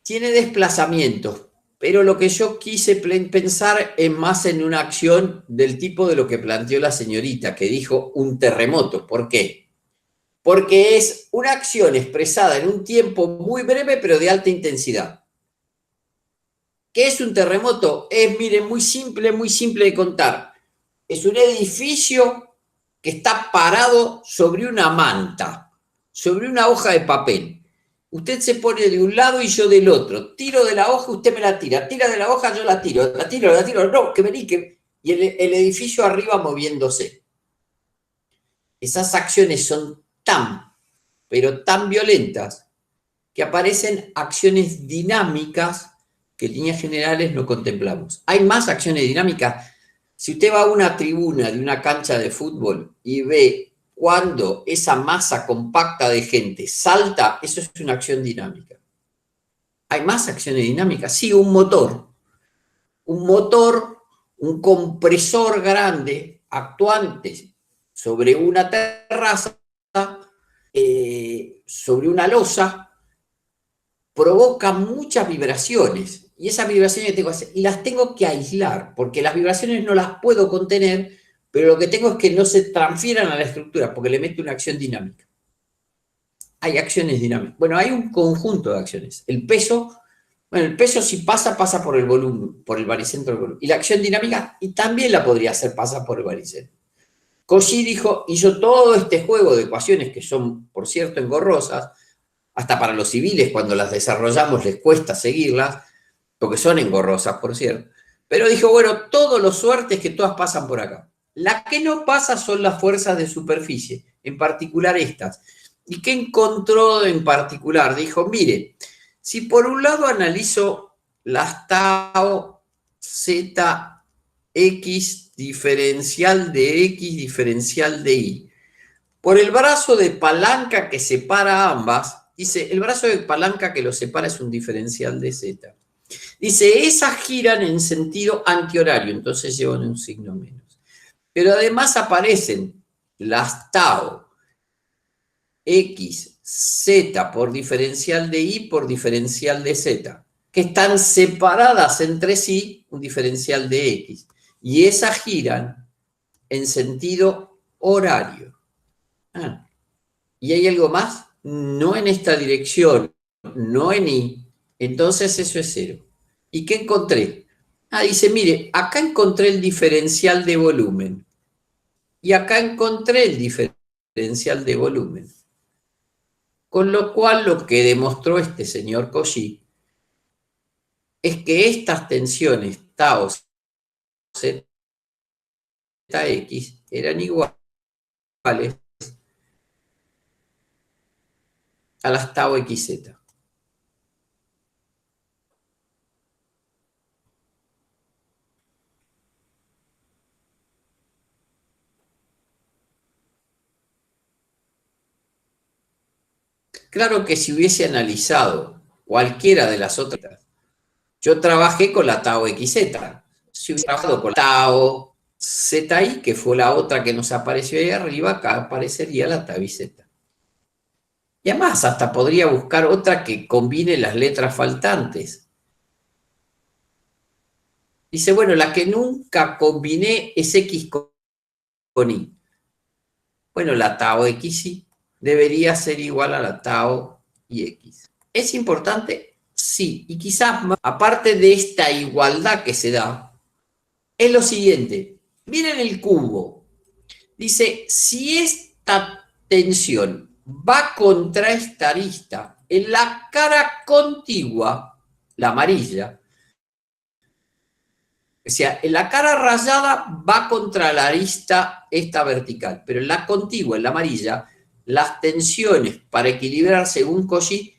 tiene desplazamientos, pero lo que yo quise pensar es más en una acción del tipo de lo que planteó la señorita, que dijo un terremoto. ¿Por qué? Porque es una acción expresada en un tiempo muy breve, pero de alta intensidad. ¿Qué es un terremoto? Es, miren, muy simple de contar. Es un edificio que está parado sobre una manta, sobre una hoja de papel. Usted se pone de un lado y yo del otro. Tiro de la hoja, usted me la tira. Tira de la hoja, yo la tiro. La tiro. No, que vení, que... Y el edificio arriba moviéndose. Esas acciones son pero tan violentas, que aparecen acciones dinámicas que en líneas generales no contemplamos. Hay más acciones dinámicas. Si usted va a una tribuna de una cancha de fútbol y ve cuando esa masa compacta de gente salta, eso es una acción dinámica. ¿Hay más acciones dinámicas? Sí, un motor, un compresor grande, actuante sobre una terraza, sobre una losa, provoca muchas vibraciones. Y esas vibraciones que tengo que hacer, y las tengo que aislar, porque las vibraciones no las puedo contener, pero lo que tengo es que no se transfieran a la estructura, porque le meto una acción dinámica. Hay acciones dinámicas. Bueno, hay un conjunto de acciones. El peso si pasa por el volumen, por el baricentro del volumen. Y la acción dinámica, y también la podría hacer pasar por el baricentro. Cauchy hizo todo este juego de ecuaciones que son, por cierto, engorrosas, hasta para los civiles cuando las desarrollamos les cuesta seguirlas, porque son engorrosas, por cierto. Pero dijo, bueno, todos los suertes que todas pasan por acá. La que no pasa son las fuerzas de superficie, en particular estas. ¿Y qué encontró en particular? Dijo, mire, si por un lado analizo las tau z x diferencial de x diferencial de y, por el brazo de palanca que separa ambas, dice, el brazo de palanca que los separa es un diferencial de z. Dice, esas giran en sentido antihorario, entonces llevan un signo menos. Pero además aparecen las tau x, z por diferencial de y por diferencial de z, que están separadas entre sí, un diferencial de x. Y esas giran en sentido horario. ¿Y hay algo más? No en esta dirección, no en y. Entonces eso es cero. ¿Y qué encontré? Dice, mire, acá encontré el diferencial de volumen. Y acá encontré el diferencial de volumen. Con lo cual, lo que demostró este señor Cauchy es que estas tensiones tau zx eran iguales a las tau xz. Claro que si hubiese analizado cualquiera de las otras, yo trabajé con la tau xz. Si hubiese trabajado con la tau zi, que fue la otra que nos apareció ahí arriba, acá aparecería la tau z. Y además, hasta podría buscar otra que combine las letras faltantes. Dice, bueno, la que nunca combiné es X con Y. Bueno, la tau XY debería ser igual a la tau y X. ¿Es importante? Sí. Y quizás, aparte de esta igualdad que se da, es lo siguiente. Miren el cubo. Dice, si esta tensión va contra esta arista en la cara contigua, la amarilla, o sea, en la cara rayada va contra la arista esta vertical, pero en la contigua, en la amarilla, las tensiones para equilibrar según Cauchy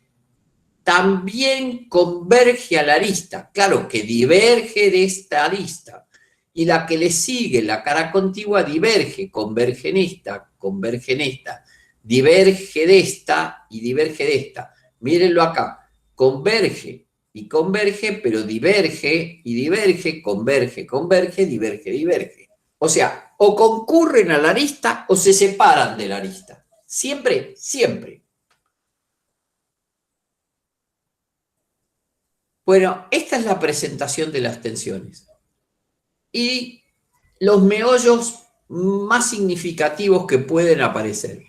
también converge a la arista. Claro que diverge de esta arista. Y la que le sigue, la cara contigua, diverge, converge en esta, diverge de esta y diverge de esta. Mírenlo acá, converge y converge, pero diverge y diverge, converge, converge, diverge, diverge. O sea, o concurren a la arista o se separan de la arista. Siempre, siempre. Bueno, esta es la presentación de las tensiones. Y los meollos más significativos que pueden aparecer.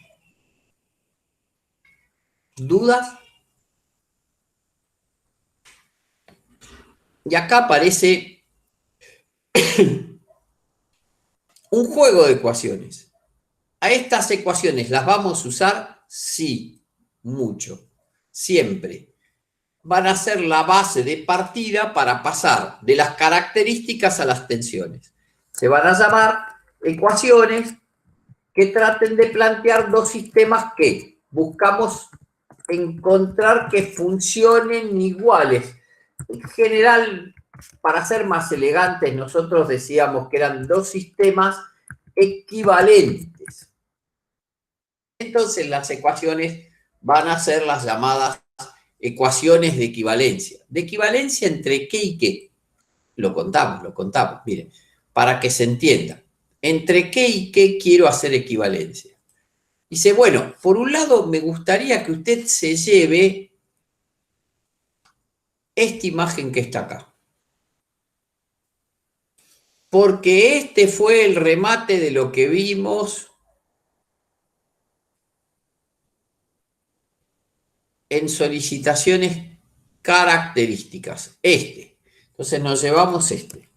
¿Dudas? Y acá aparece un juego de ecuaciones. ¿A estas ecuaciones las vamos a usar? Sí, mucho, siempre. Van a ser la base de partida para pasar de las características a las tensiones. Se van a llamar ecuaciones que traten de plantear dos sistemas que buscamos encontrar que funcionen iguales. En general, para ser más elegantes, nosotros decíamos que eran dos sistemas equivalentes. Entonces, las ecuaciones van a ser las llamadas ecuaciones de equivalencia. ¿De equivalencia entre qué y qué? Lo contamos, miren, para que se entienda. ¿Entre qué y qué quiero hacer equivalencia? Dice, bueno, por un lado me gustaría que usted se lleve esta imagen que está acá. Porque este fue el remate de lo que vimos en solicitaciones características. Entonces nos llevamos este.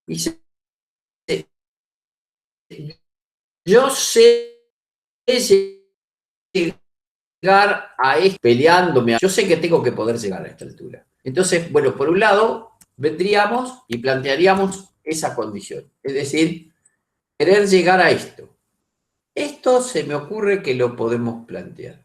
Dice, yo sé llegar a esto peleándome. Yo sé que tengo que poder llegar a esta altura. Entonces, bueno, por un lado, vendríamos y plantearíamos esa condición. Es decir, querer llegar a esto. Esto se me ocurre que lo podemos plantear.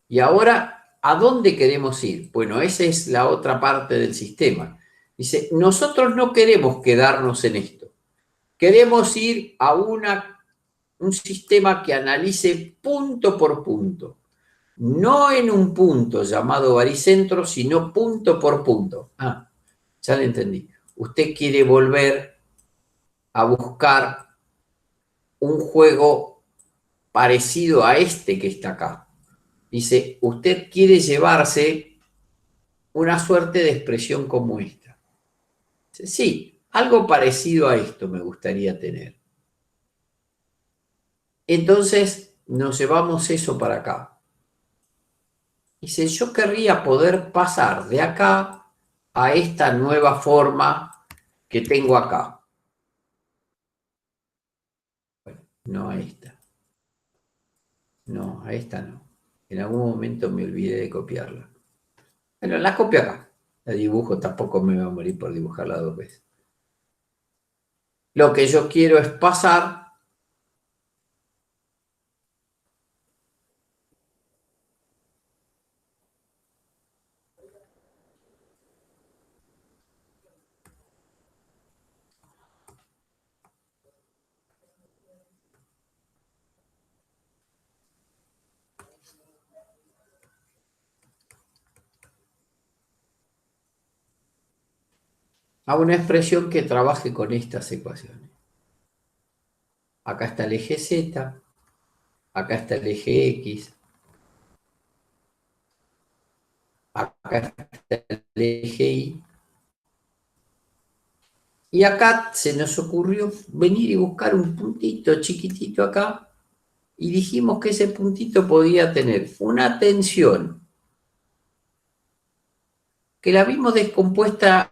Y ahora, ¿a dónde queremos ir? Bueno, esa es la otra parte del sistema. Dice, nosotros no queremos quedarnos en esto. Queremos ir a un sistema que analice punto por punto. No en un punto llamado baricentro, sino punto por punto. Ah, ya lo entendí. Usted quiere volver a buscar un juego parecido a este que está acá. Dice, usted quiere llevarse una suerte de expresión como esta. Dice, sí, algo parecido a esto me gustaría tener. Entonces, nos llevamos eso para acá. Dice, yo querría poder pasar de acá a esta nueva forma que tengo acá. Bueno, no a esta. No, a esta no. En algún momento me olvidé de copiarla. Bueno, la copio acá. La dibujo, tampoco me voy a morir por dibujarla dos veces. Lo que yo quiero es pasar a una expresión que trabaje con estas ecuaciones. Acá está el eje Z, acá está el eje X, acá está el eje Y, y acá se nos ocurrió venir y buscar un puntito chiquitito acá, y dijimos que ese puntito podía tener una tensión que la vimos descompuesta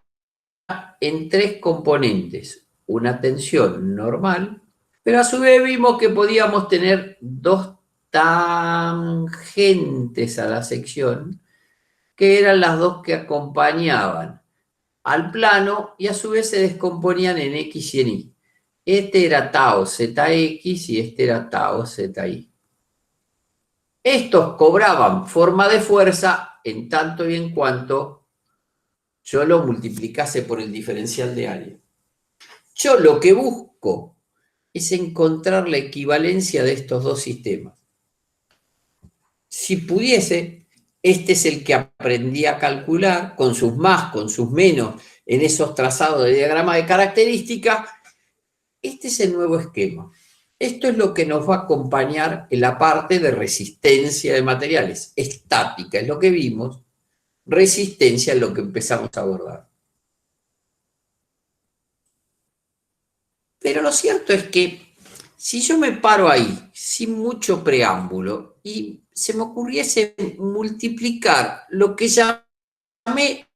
en tres componentes. Una tensión normal, pero a su vez vimos que podíamos tener dos tangentes a la sección, que eran las dos que acompañaban al plano y a su vez se descomponían en X y en Y. Este era tau ZX y este era tau ZY. Estos cobraban forma de fuerza en tanto y en cuanto yo lo multiplicase por el diferencial de área. Yo lo que busco es encontrar la equivalencia de estos dos sistemas. Si pudiese, este es el que aprendí a calcular, con sus más, con sus menos, en esos trazados de diagrama de características. Este es el nuevo esquema. Esto es lo que nos va a acompañar en la parte de resistencia de materiales. Estática es lo que vimos, resistencia es lo que empezamos a abordar. Pero lo cierto es que si yo me paro ahí, sin mucho preámbulo, y se me ocurriese multiplicar lo que llamé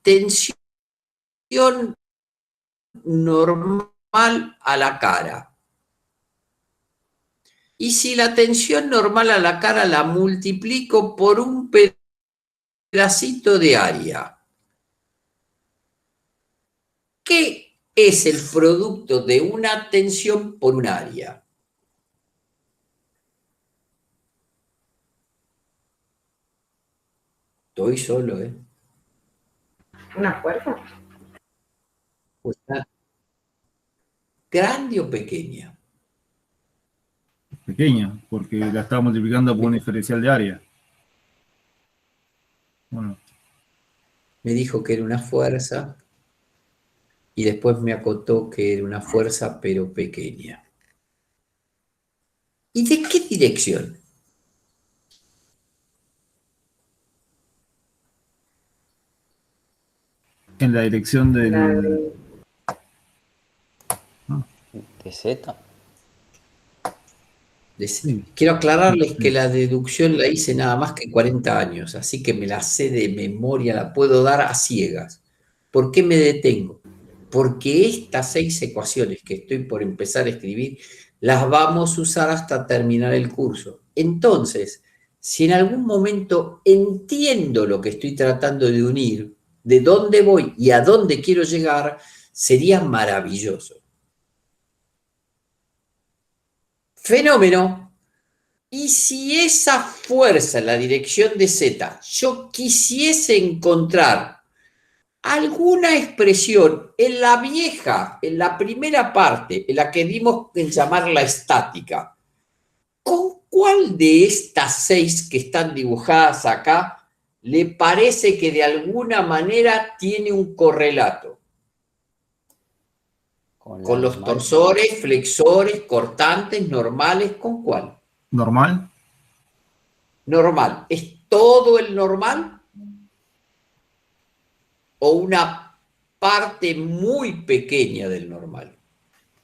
tensión normal a la cara, y si la tensión normal a la cara la multiplico por un pedacito de área, ¿qué es el producto de una tensión por un área? Estoy solo, ¿eh? ¿Una fuerza? ¿Está grande o pequeña? Pequeña, porque la estaba multiplicando por un diferencial de área. Bueno, Me dijo que era una fuerza y después me acotó que era una fuerza pero pequeña. ¿Y de qué dirección? en la dirección La del... de- ¿De Z? Quiero aclararles que la deducción la hice nada más que 40 años, así que me la sé de memoria, la puedo dar a ciegas. ¿Por qué me detengo? Porque estas 6 ecuaciones que estoy por empezar a escribir, las vamos a usar hasta terminar el curso. Entonces, si en algún momento entiendo lo que estoy tratando de unir, de dónde voy y a dónde quiero llegar, sería maravilloso. Fenómeno. Y si esa fuerza en la dirección de Z, yo quisiese encontrar alguna expresión en la vieja, en la primera parte, en la que dimos en llamarla estática, ¿con cuál de estas 6 que están dibujadas acá le parece que de alguna manera tiene un correlato? ¿Con los torsores, flexores, cortantes, normales? ¿Con cuál? ¿Normal? Normal. ¿Es todo el normal? ¿O una parte muy pequeña del normal?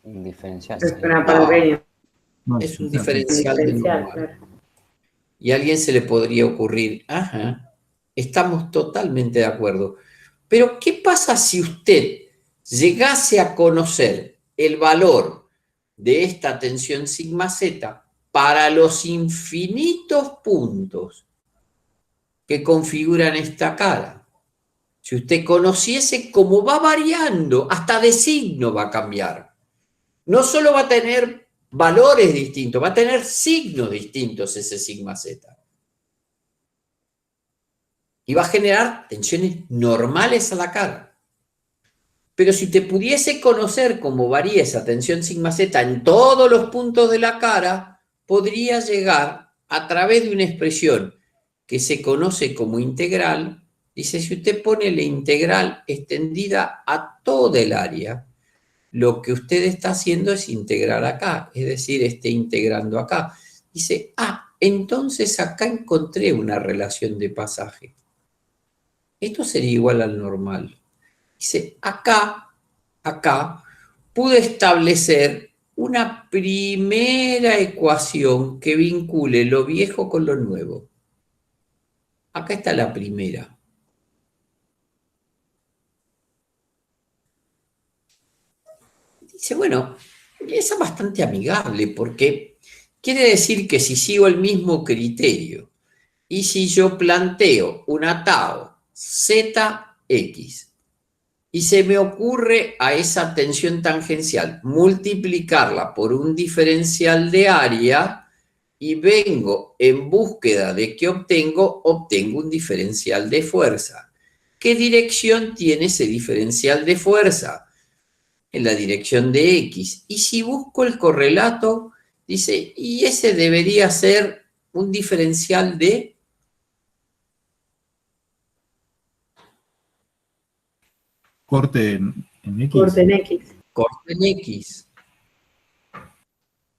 Un diferencial. Es una parte pequeña. No, Es un o sea, Un diferencial del diferencial, normal. claro. Y a alguien se le podría ocurrir, ajá, estamos totalmente de acuerdo. Pero, ¿qué pasa si usted llegase a conocer el valor de esta tensión sigma Z para los infinitos puntos que configuran esta cara? Si usted conociese cómo va variando, hasta de signo va a cambiar. No solo va a tener valores distintos, va a tener signos distintos ese sigma Z. Y va a generar tensiones normales a la cara. Pero si te pudiese conocer cómo varía esa tensión sigma Z en todos los puntos de la cara, podría llegar a través de una expresión que se conoce como integral. Dice, si usted pone la integral extendida a toda el área, lo que usted está haciendo es integrar acá, es decir, esté integrando acá. Dice, entonces acá encontré una relación de pasaje. Esto sería igual al normal. Dice, acá, pude establecer una primera ecuación que vincule lo viejo con lo nuevo. Acá está la primera. Dice, bueno, es bastante amigable porque quiere decir que si sigo el mismo criterio y si yo planteo un atado ZX y se me ocurre a esa tensión tangencial multiplicarla por un diferencial de área y vengo en búsqueda de qué obtengo un diferencial de fuerza. ¿Qué dirección tiene ese diferencial de fuerza? En la dirección de X. Y si busco el correlato, dice, y ese debería ser un diferencial de... Corte en X. Corte en X. Corte en X.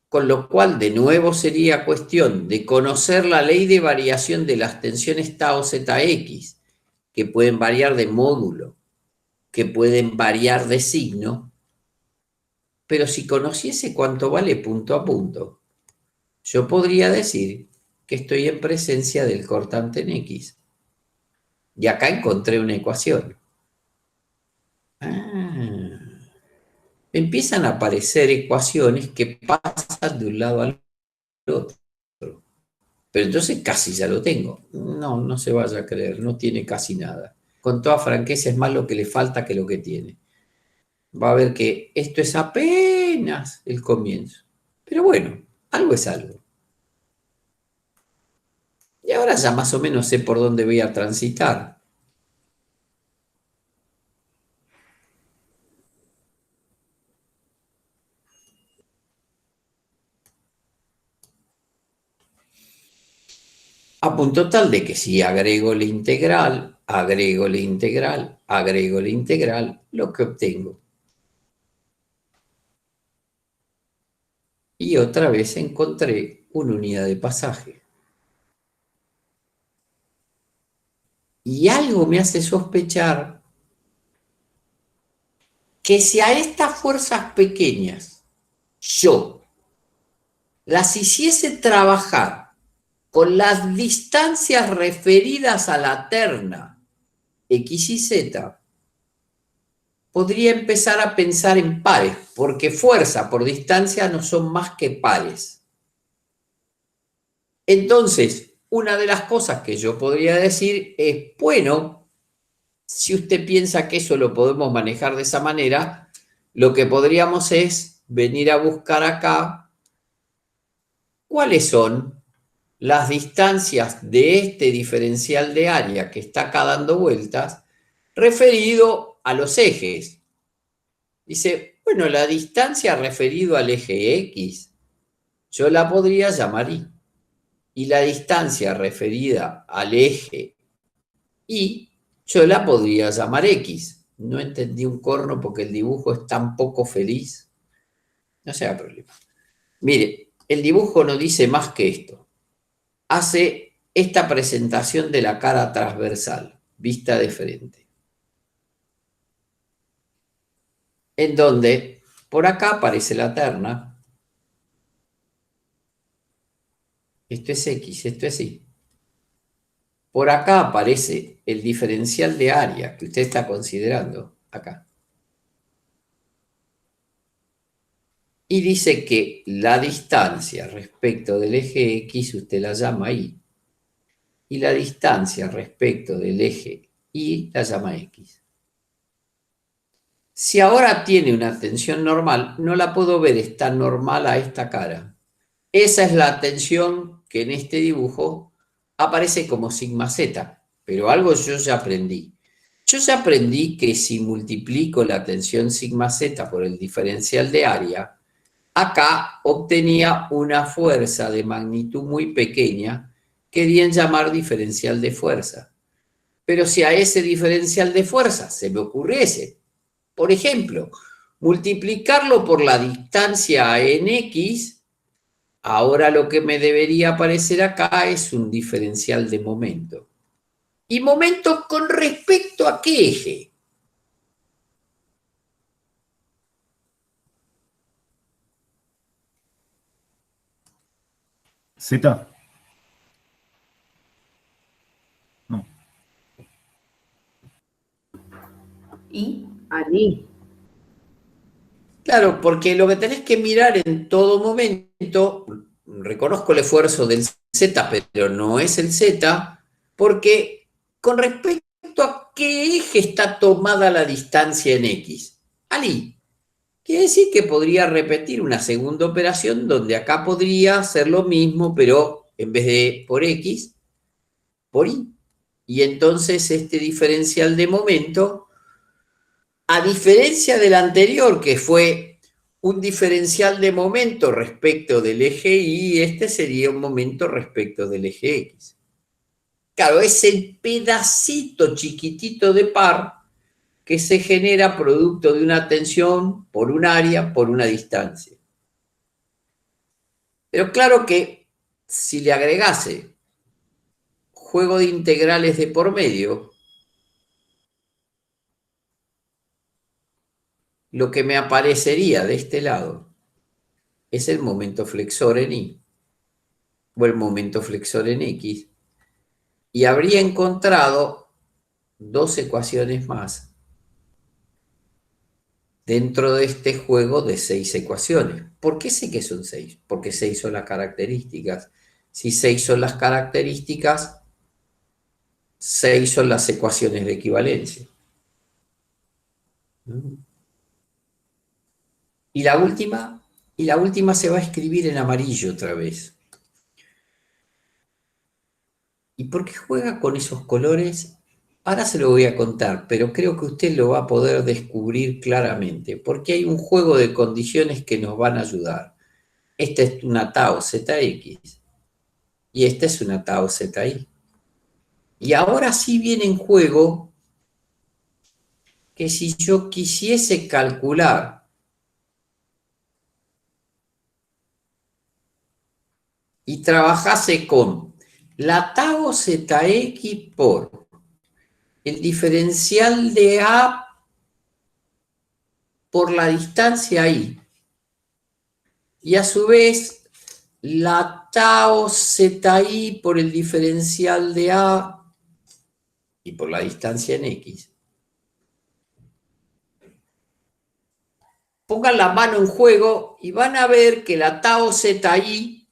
Con lo cual, de nuevo, sería cuestión de conocer la ley de variación de las tensiones tau ZX, que pueden variar de módulo, que pueden variar de signo, pero si conociese cuánto vale punto a punto, yo podría decir que estoy en presencia del cortante en X. Y acá encontré una ecuación. Empiezan a aparecer ecuaciones que pasan de un lado al otro. Pero entonces casi ya lo tengo. No se vaya a creer, no tiene casi nada. Con toda franqueza es más lo que le falta que lo que tiene. Va a ver que esto es apenas el comienzo. Pero bueno, algo es algo. Y ahora ya más o menos sé por dónde voy a transitar. A punto tal de que si agrego la integral, lo que obtengo. Y otra vez encontré una unidad de pasaje. Y algo me hace sospechar que si a estas fuerzas pequeñas yo las hiciese trabajar con las distancias referidas a la terna X y Z, podría empezar a pensar en pares, porque fuerza por distancia no son más que pares. Entonces, una de las cosas que yo podría decir es, bueno, si usted piensa que eso lo podemos manejar de esa manera, lo que podríamos es venir a buscar acá cuáles son las distancias de este diferencial de área que está acá dando vueltas referido a los ejes. Dice, bueno, la distancia referido al eje X, yo la podría llamar Y. Y la distancia referida al eje Y, yo la podría llamar X. No entendí un corno porque el dibujo es tan poco feliz. No sea problema. Mire, el dibujo no dice más que esto. Hace esta presentación de la cara transversal, vista de frente. En donde, por acá aparece la terna. Esto es X, esto es Y. Por acá aparece el diferencial de área que usted está considerando, acá. Y dice que la distancia respecto del eje X usted la llama Y. Y la distancia respecto del eje Y la llama X. Si ahora tiene una tensión normal, no la puedo ver, está normal a esta cara. Esa es la tensión que en este dibujo aparece como sigma z, pero algo yo ya aprendí. Yo ya aprendí que si multiplico la tensión sigma z por el diferencial de área, acá obtenía una fuerza de magnitud muy pequeña, querían llamar diferencial de fuerza. Pero si a ese diferencial de fuerza se me ocurriese, por ejemplo, multiplicarlo por la distancia en X, Ahora lo que me debería aparecer acá es un diferencial de momento. ¿Y momento con respecto a qué eje? Z. No. ¿Y? Allí. Claro, porque lo que tenés que mirar en todo momento, reconozco el esfuerzo del Z, pero no es el Z, porque con respecto a qué eje está tomada la distancia en X. Ali, quiere decir que podría repetir una segunda operación donde acá podría hacer lo mismo, pero en vez de por X, por Y. Y entonces este diferencial de momento, a diferencia del anterior, que fue un diferencial de momento respecto del eje Y, este sería un momento respecto del eje X. Claro, es el pedacito chiquitito de par que se genera producto de una tensión por un área, por una distancia. Pero claro que si le agregase juego de integrales de por medio, lo que me aparecería de este lado es el momento flexor en Y, o el momento flexor en X, y habría encontrado dos ecuaciones más dentro de este juego de 6 ecuaciones. ¿Por qué sé que son 6? Porque 6 son las características. Si 6 son las características, 6 son las ecuaciones de equivalencia. Y la última se va a escribir en amarillo otra vez. ¿Y por qué juega con esos colores? Ahora se lo voy a contar, pero creo que usted lo va a poder descubrir claramente, porque hay un juego de condiciones que nos van a ayudar. Esta es una tau ZX y esta es una tau ZY. Y ahora sí viene en juego que si yo quisiese calcular y trabajase con la tau ZX por el diferencial de A por la distancia Y, y a su vez la tau ZY por el diferencial de A y por la distancia en X. Pongan la mano en juego y van a ver que la tau ZY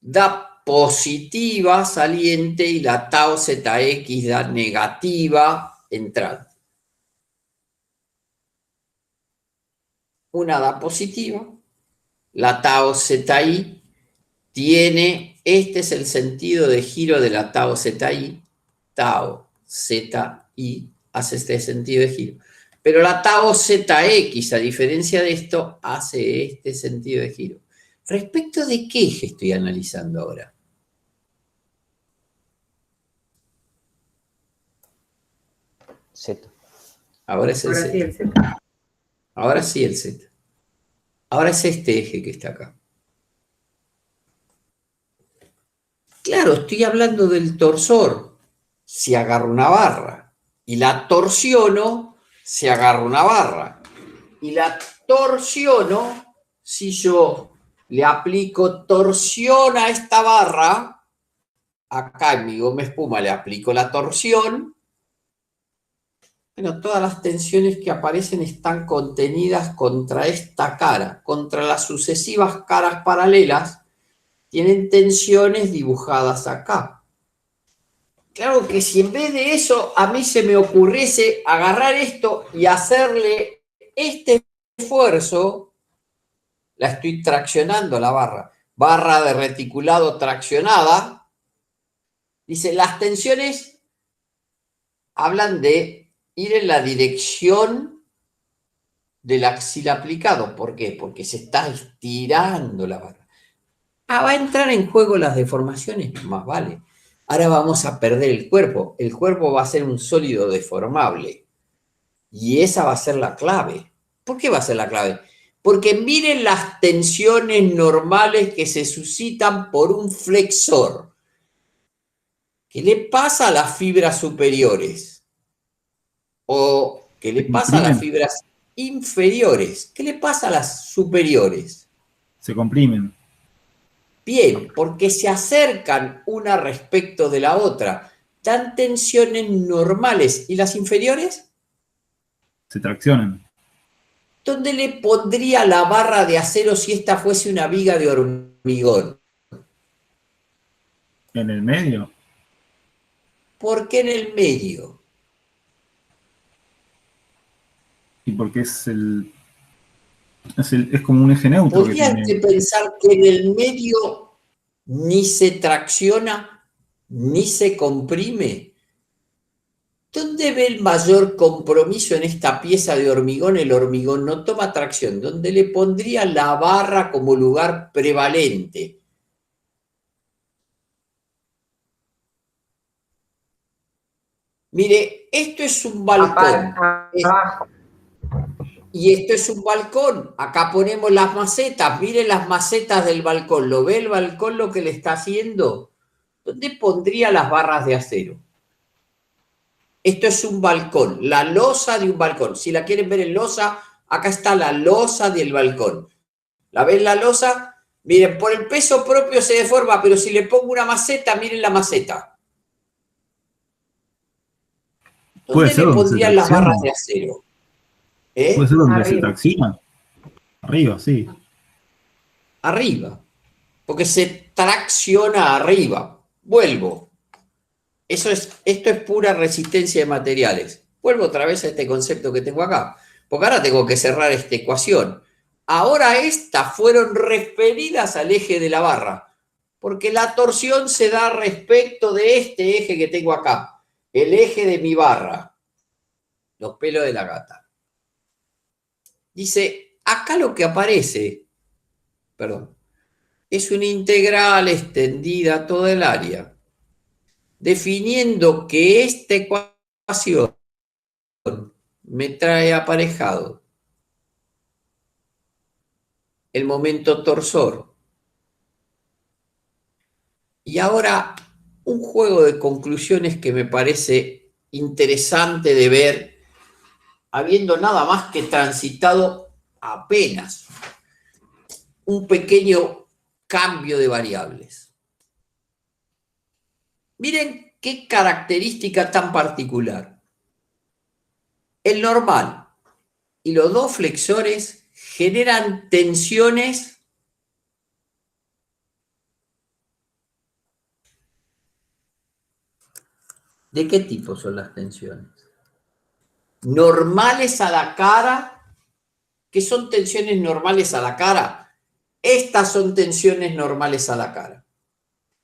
da positiva saliente y la tau ZX da negativa entrante. Una da positiva, la tau ZY tiene, este es el sentido de giro de la tau ZY, tau ZY hace este sentido de giro. Pero la tau ZX, a diferencia de esto, hace este sentido de giro. ¿Respecto de qué eje estoy analizando ahora? Z. Ahora es el Ahora Z. sí, el Z. Ahora sí el Z. Ahora es este eje que está acá. Claro, estoy hablando del torsor. Si agarro una barra y la torsiono, se agarra una barra. Y la torsiono, si yo le aplico torsión a esta barra, acá en mi goma espuma le aplico la torsión, bueno, todas las tensiones que aparecen están contenidas contra esta cara, contra las sucesivas caras paralelas, tienen tensiones dibujadas acá. Claro que si en vez de eso a mí se me ocurriese agarrar esto y hacerle este esfuerzo, la estoy traccionando la barra. Barra de reticulado traccionada. Dice, las tensiones hablan de ir en la dirección del axil aplicado. ¿Por qué? Porque se está estirando la barra. Va a entrar en juego las deformaciones, más vale. Ahora vamos a perder el cuerpo. El cuerpo va a ser un sólido deformable. Y esa va a ser la clave. ¿Por qué va a ser la clave? Porque miren las tensiones normales que se suscitan por un flexor. ¿Qué le pasa a las fibras superiores? ¿O qué le Se pasa a las comprimen. fibras inferiores? ¿Qué le pasa a las superiores? Se comprimen. Bien, porque se acercan una respecto de la otra. Dan tensiones normales. ¿Y las inferiores? Se traccionan. ¿Dónde le pondría la barra de acero si esta fuese una viga de hormigón? En el medio. ¿Por qué en el medio? Y porque es como un eje neutro que ¿Podría tiene. usted pensar que en el medio ni se tracciona ni se comprime? ¿Dónde ve el mayor compromiso en esta pieza de hormigón? El hormigón no toma tracción. ¿Dónde le pondría la barra como lugar prevalente? Mire, esto es un balcón. Abajo. Y esto es un balcón. Acá ponemos las macetas. Mire las macetas del balcón. ¿Lo ve el balcón lo que le está haciendo? ¿Dónde pondría las barras de acero? Esto es un balcón, la losa de un balcón. Si la quieren ver en losa, acá está la losa del balcón. ¿La ven la losa? Miren, por el peso propio se deforma, pero si le pongo una maceta, miren la maceta. Puede ¿Dónde ser le donde se pondrían las barras tracciona. de acero? Puede ser ¿Eh? donde se Arriba. tracciona. Arriba, sí. Arriba. Porque se tracciona arriba. Vuelvo. Esto es pura resistencia de materiales. Vuelvo otra vez a este concepto que tengo acá. Porque ahora tengo que cerrar esta ecuación. Ahora estas fueron referidas al eje de la barra. Porque la torsión se da respecto de este eje que tengo acá. El eje de mi barra. Los pelos de la gata. Dice, acá lo que aparece, perdón, es una integral extendida a toda el área, definiendo que esta ecuación me trae aparejado el momento torsor. Y ahora un juego de conclusiones que me parece interesante de ver, habiendo nada más que transitado apenas un pequeño cambio de variables. Miren qué característica tan particular. El normal y los dos flexores generan tensiones ¿de qué tipo son las tensiones? Normales a la cara. ¿Qué son tensiones normales a la cara? Estas son tensiones normales a la cara.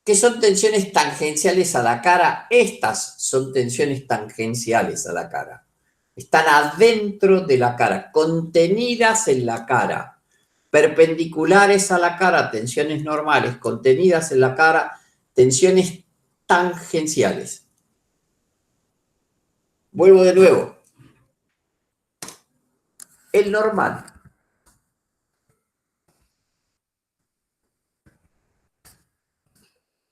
¿Qué son tensiones tangenciales a la cara? Estas son tensiones tangenciales a la cara. Están adentro de la cara, contenidas en la cara. Perpendiculares a la cara, tensiones normales, contenidas en la cara, tensiones tangenciales. Vuelvo de nuevo. El normal.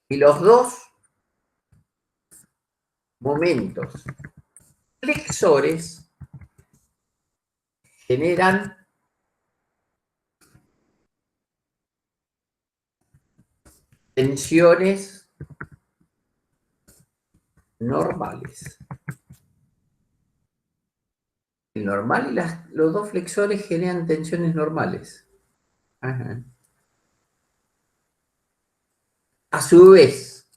Y los dos momentos flexores generan tensiones normales. El normal y los dos flexores generan tensiones normales. Ajá. A su vez,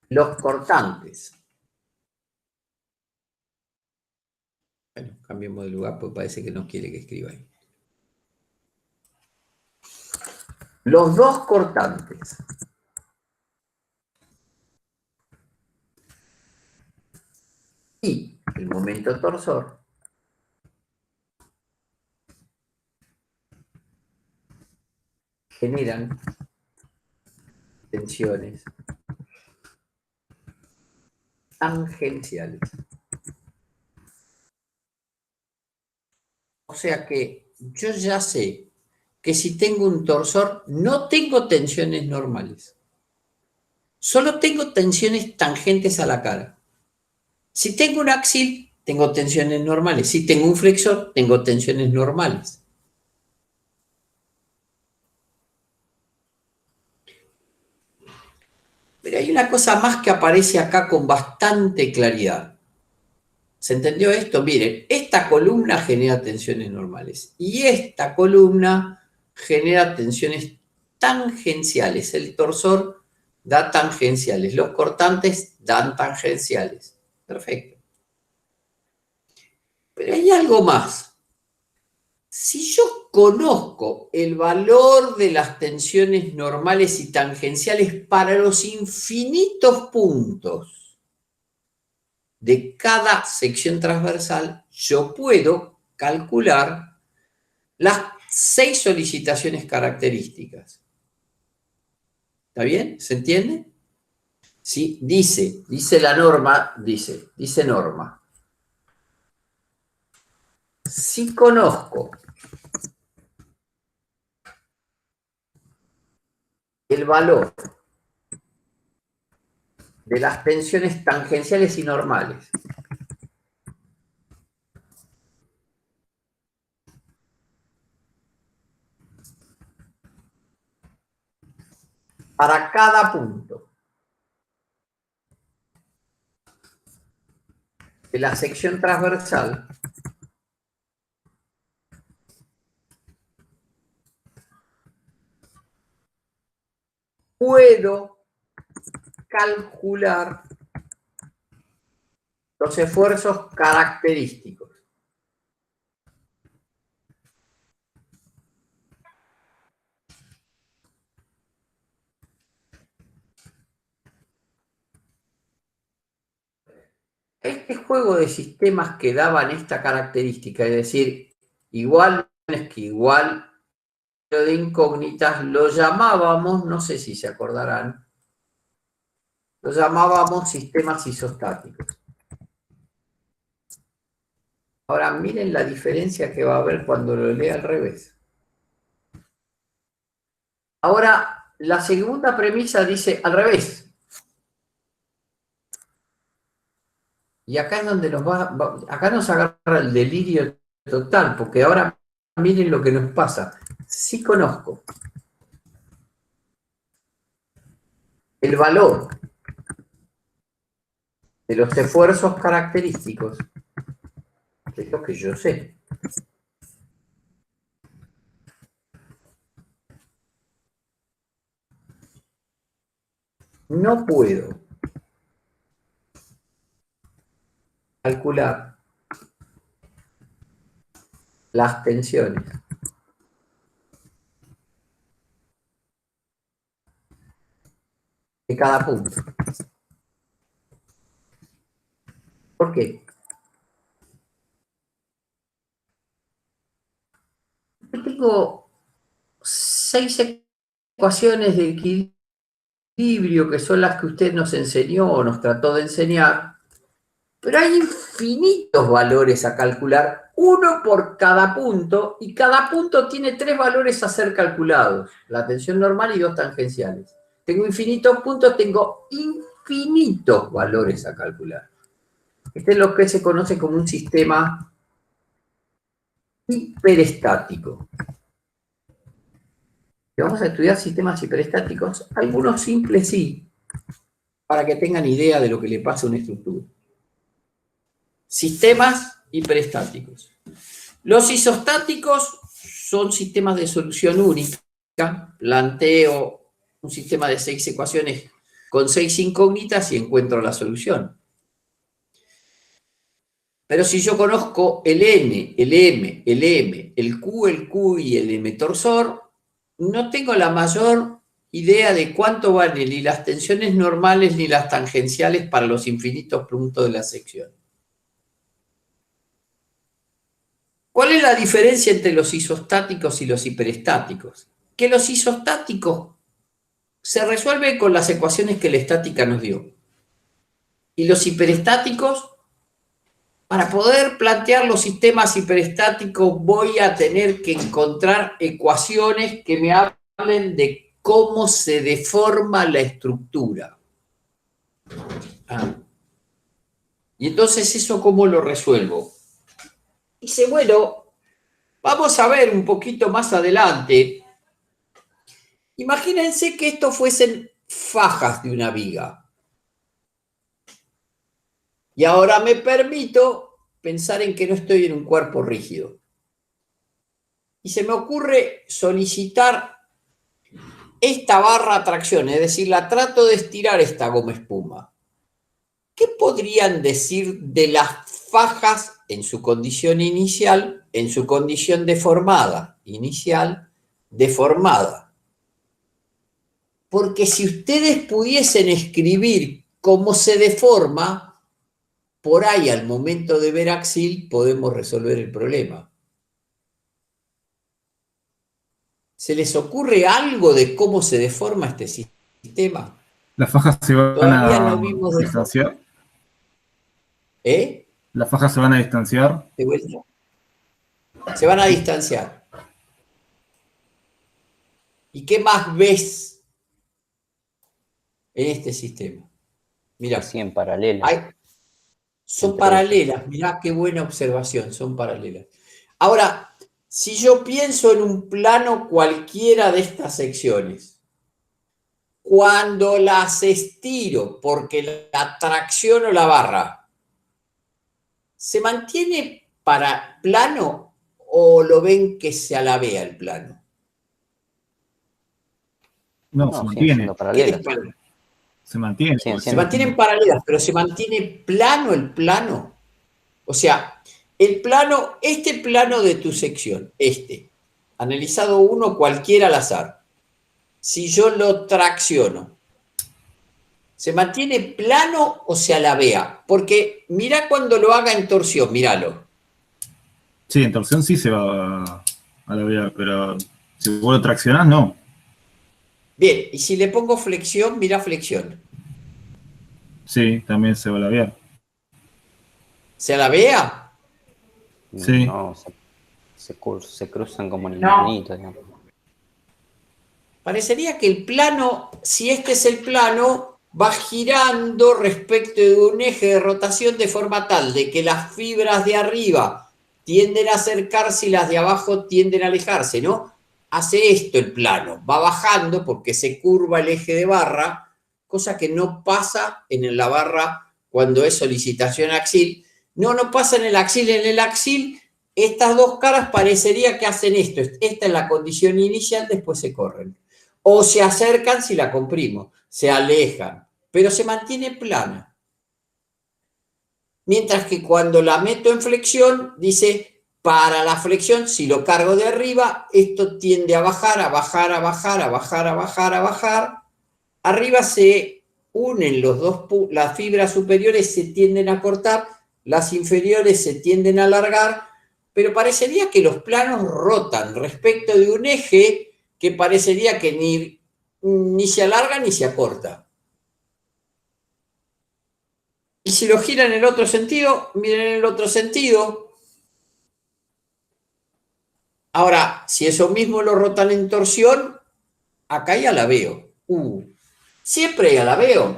los cortantes. Bueno, cambiemos de lugar porque parece que no quiere que escriba ahí. Los dos cortantes y el momento torsor generan tensiones tangenciales. O sea que yo ya sé que si tengo un torsor, no tengo tensiones normales. Solo tengo tensiones tangentes a la cara. Si tengo un axil, tengo tensiones normales. Si tengo un flexor, tengo tensiones normales. Pero hay una cosa más que aparece acá con bastante claridad. ¿Se entendió esto? Miren, esta columna genera tensiones normales y esta columna genera tensiones tangenciales. El torsor da tangenciales, los cortantes dan tangenciales. Perfecto. Pero hay algo más. Si yo conozco el valor de las tensiones normales y tangenciales para los infinitos puntos de cada sección transversal, yo puedo calcular las 6 solicitaciones características. ¿Está bien? ¿Se entiende? Sí, dice la norma, dice norma. Si conozco el valor de las tensiones tangenciales y normales para cada punto de la sección transversal, puedo calcular los esfuerzos característicos. Este juego de sistemas que daban esta característica, es decir, igual que igual de incógnitas, lo llamábamos, no sé si se acordarán, lo llamábamos sistemas isostáticos. Ahora miren la diferencia que va a haber cuando lo lea al revés. Ahora, la segunda premisa dice al revés. Y acá es donde acá nos agarra el delirio total, porque ahora miren lo que nos pasa. Si conozco el valor de los esfuerzos característicos, que es lo que yo sé, no puedo calcular las tensiones de cada punto. ¿Por qué? Yo tengo 6 ecuaciones de equilibrio que son las que usted nos enseñó o nos trató de enseñar. Pero hay infinitos valores a calcular, uno por cada punto, y cada punto tiene 3 valores a ser calculados, la tensión normal y 2 tangenciales. Tengo infinitos puntos, tengo infinitos valores a calcular. Este es lo que se conoce como un sistema hiperestático. Y vamos a estudiar sistemas hiperestáticos, algunos simples sí, para que tengan idea de lo que le pasa a una estructura. Sistemas hiperestáticos. Los isostáticos son sistemas de solución única. Planteo un sistema de 6 ecuaciones con 6 incógnitas y encuentro la solución. Pero si yo conozco el N, el M, el M, el Q y el M torsor, no tengo la mayor idea de cuánto valen ni las tensiones normales ni las tangenciales para los infinitos puntos de la sección. ¿Cuál es la diferencia entre los isostáticos y los hiperestáticos? Que los isostáticos se resuelven con las ecuaciones que la estática nos dio. Y los hiperestáticos, para poder plantear los sistemas hiperestáticos voy a tener que encontrar ecuaciones que me hablen de cómo se deforma la estructura. Y entonces, ¿eso cómo lo resuelvo? Dice, bueno, vamos a ver un poquito más adelante. Imagínense que esto fuesen fajas de una viga. Y ahora me permito pensar en que no estoy en un cuerpo rígido. Y se me ocurre solicitar esta barra a tracción, es decir, la trato de estirar esta goma espuma. ¿Qué podrían decir de las fajas en su condición inicial, en su condición deformada? Inicial, deformada. Porque si ustedes pudiesen escribir cómo se deforma, por ahí al momento de ver axil podemos resolver el problema. ¿Se les ocurre algo de cómo se deforma este sistema? ¿Las fajas se van Todavía a no vimos distanciar? ¿Eh? ¿Las fajas se van a distanciar? ¿De vuelta? Se van a distanciar. ¿Y qué más ves en este sistema? Mirá. Sí, en paralelo. Son paralelas, mirá qué buena observación, son paralelas. Ahora, si yo pienso en un plano cualquiera de estas secciones, cuando las estiro porque la tracciono la barra, ¿se mantiene para plano o lo ven que se alabea el plano? No, se mantiene. Se mantiene. Se mantienen paralelas, pero se mantiene plano el plano. O sea, el plano, este plano de tu sección, analizado uno cualquiera al azar, si yo lo tracciono, ¿se mantiene plano o se alabea? Porque mirá cuando lo haga en torsión, míralo. Sí, en torsión sí se va a alabear, pero si vos lo traccionás, no. Bien, y si le pongo flexión, mirá flexión. Sí, también se va a alabear. ¿Se alabea? Sí. No, se cruzan como en el infinito, digamos. Parecería que el plano, si este es el plano, va girando respecto de un eje de rotación de forma tal de que las fibras de arriba tienden a acercarse y las de abajo tienden a alejarse, ¿no? Hace esto el plano, va bajando porque se curva el eje de barra, cosa que no pasa en la barra cuando es solicitación axil. No pasa en el axil. En el axil, estas dos caras parecería que hacen esto. Esta es la condición inicial, después se corren. O se acercan si la comprimo, se alejan, pero se mantiene plana. Mientras que cuando la meto en flexión, dice, para la flexión, si lo cargo de arriba, esto tiende a bajar, a bajar, a bajar, a bajar, a bajar, a bajar. Arriba se unen las fibras superiores se tienden a cortar, las inferiores se tienden a alargar, pero parecería que los planos rotan respecto de un eje que parecería que ni se alarga ni se acorta. Y si lo giran en el otro sentido, miren en el otro sentido. Ahora, si eso mismo lo rotan en torsión, acá ya la veo. Siempre ya la veo.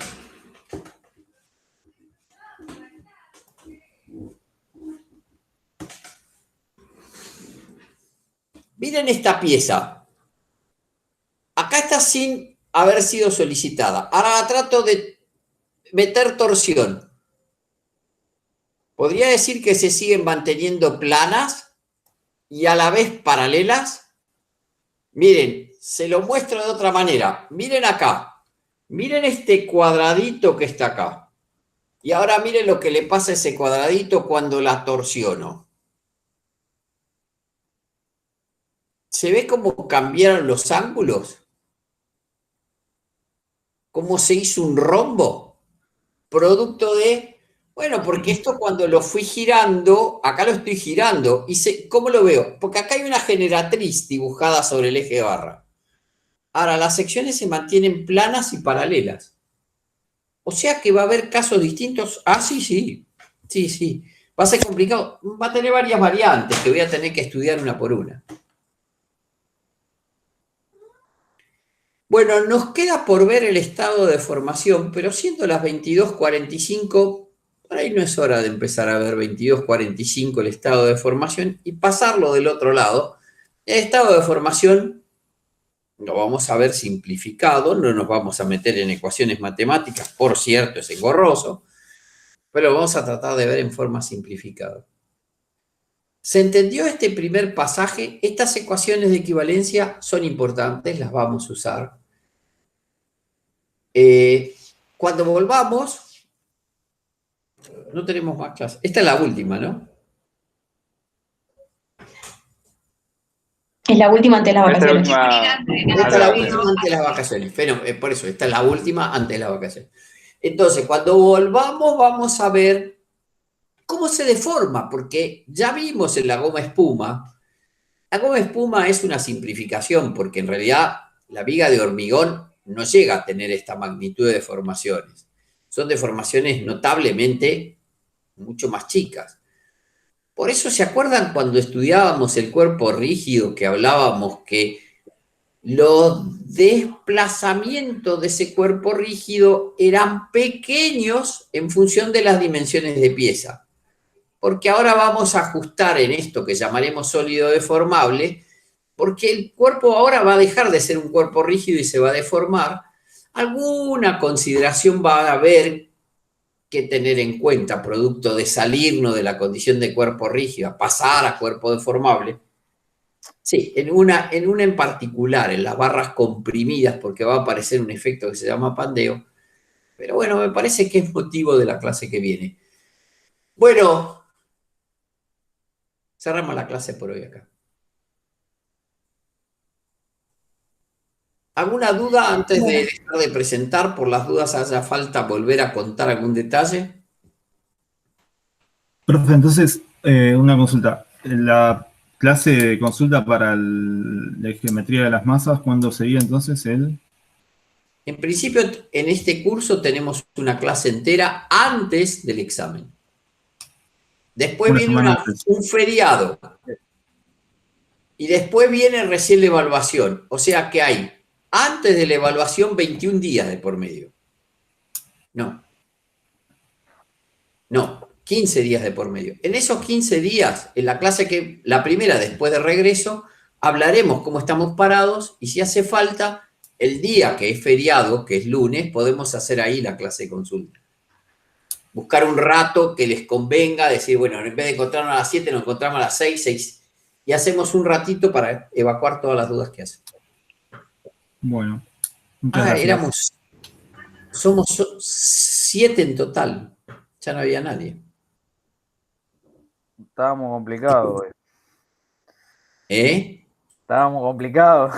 Miren esta pieza. Acá está sin haber sido solicitada. Ahora la trato de meter torsión. ¿Podría decir que se siguen manteniendo planas y a la vez paralelas? Miren, se lo muestro de otra manera. Miren acá. Miren este cuadradito que está acá. Y ahora miren lo que le pasa a ese cuadradito cuando la torsiono. ¿Se ve cómo cambiaron los ángulos? ¿Cómo se hizo un rombo? Producto de... Bueno, porque esto cuando lo fui girando, acá lo estoy girando. ¿Cómo lo veo? Porque acá hay una generatriz dibujada sobre el eje de barra. Ahora, las secciones se mantienen planas y paralelas. O sea que va a haber casos distintos. Ah, sí, sí. Sí, sí. Va a ser complicado. Va a tener varias variantes que voy a tener que estudiar una por una. Bueno, nos queda por ver el estado de formación, pero siendo las 22:45, por ahí no es hora de empezar a ver 22:45 el estado de formación y pasarlo del otro lado. El estado de formación lo vamos a ver simplificado, no nos vamos a meter en ecuaciones matemáticas, por cierto, es engorroso, pero lo vamos a tratar de ver en forma simplificada. ¿Se entendió este primer pasaje? Estas ecuaciones de equivalencia son importantes, las vamos a usar. Cuando volvamos, no tenemos más clases. Esta es la última, ¿no? Es la última antes de las Esta es la vacaciones. última. Esta es la última antes de las vacaciones. Pero, por eso, esta es la última antes de las vacaciones. Entonces, cuando volvamos, vamos a ver cómo se deforma, porque ya vimos en la goma espuma. La goma espuma es una simplificación, porque en realidad la viga de hormigón no llega a tener esta magnitud de deformaciones. Son deformaciones notablemente mucho más chicas. Por eso, ¿se acuerdan cuando estudiábamos el cuerpo rígido que hablábamos que los desplazamientos de ese cuerpo rígido eran pequeños en función de las dimensiones de pieza? Porque ahora vamos a ajustar en esto que llamaremos sólido deformable, porque el cuerpo ahora va a dejar de ser un cuerpo rígido y se va a deformar. Alguna consideración va a haber que tener en cuenta, producto de salirnos de la condición de cuerpo rígido a pasar a cuerpo deformable. Sí, en una en particular, en las barras comprimidas, porque va a aparecer un efecto que se llama pandeo. Pero bueno, me parece que es motivo de la clase que viene. Bueno, cerramos la clase por hoy acá. ¿Alguna duda antes de dejar de presentar? Por las dudas haya falta volver a contar algún detalle. Profe, entonces, una consulta. La clase de consulta para la geometría de las masas, ¿cuándo sería entonces el? En principio, en este curso tenemos una clase entera antes del examen. Después Una viene semana antes. un feriado. Y después viene recién la evaluación. O sea que hay, antes de la evaluación, 21 días de por medio. No, 15 días de por medio. En esos 15 días, en la clase la primera después de regreso, hablaremos cómo estamos parados y si hace falta, el día que es feriado, que es lunes, podemos hacer ahí la clase de consulta. Buscar un rato que les convenga, decir, bueno, en vez de encontrarnos a las 7, nos encontramos a las 6, y hacemos un ratito para evacuar todas las dudas que hacen. Bueno, muchas gracias. Somos 7 en total. Ya no había nadie. Estábamos complicados, güey. ¿Eh? Estábamos complicados.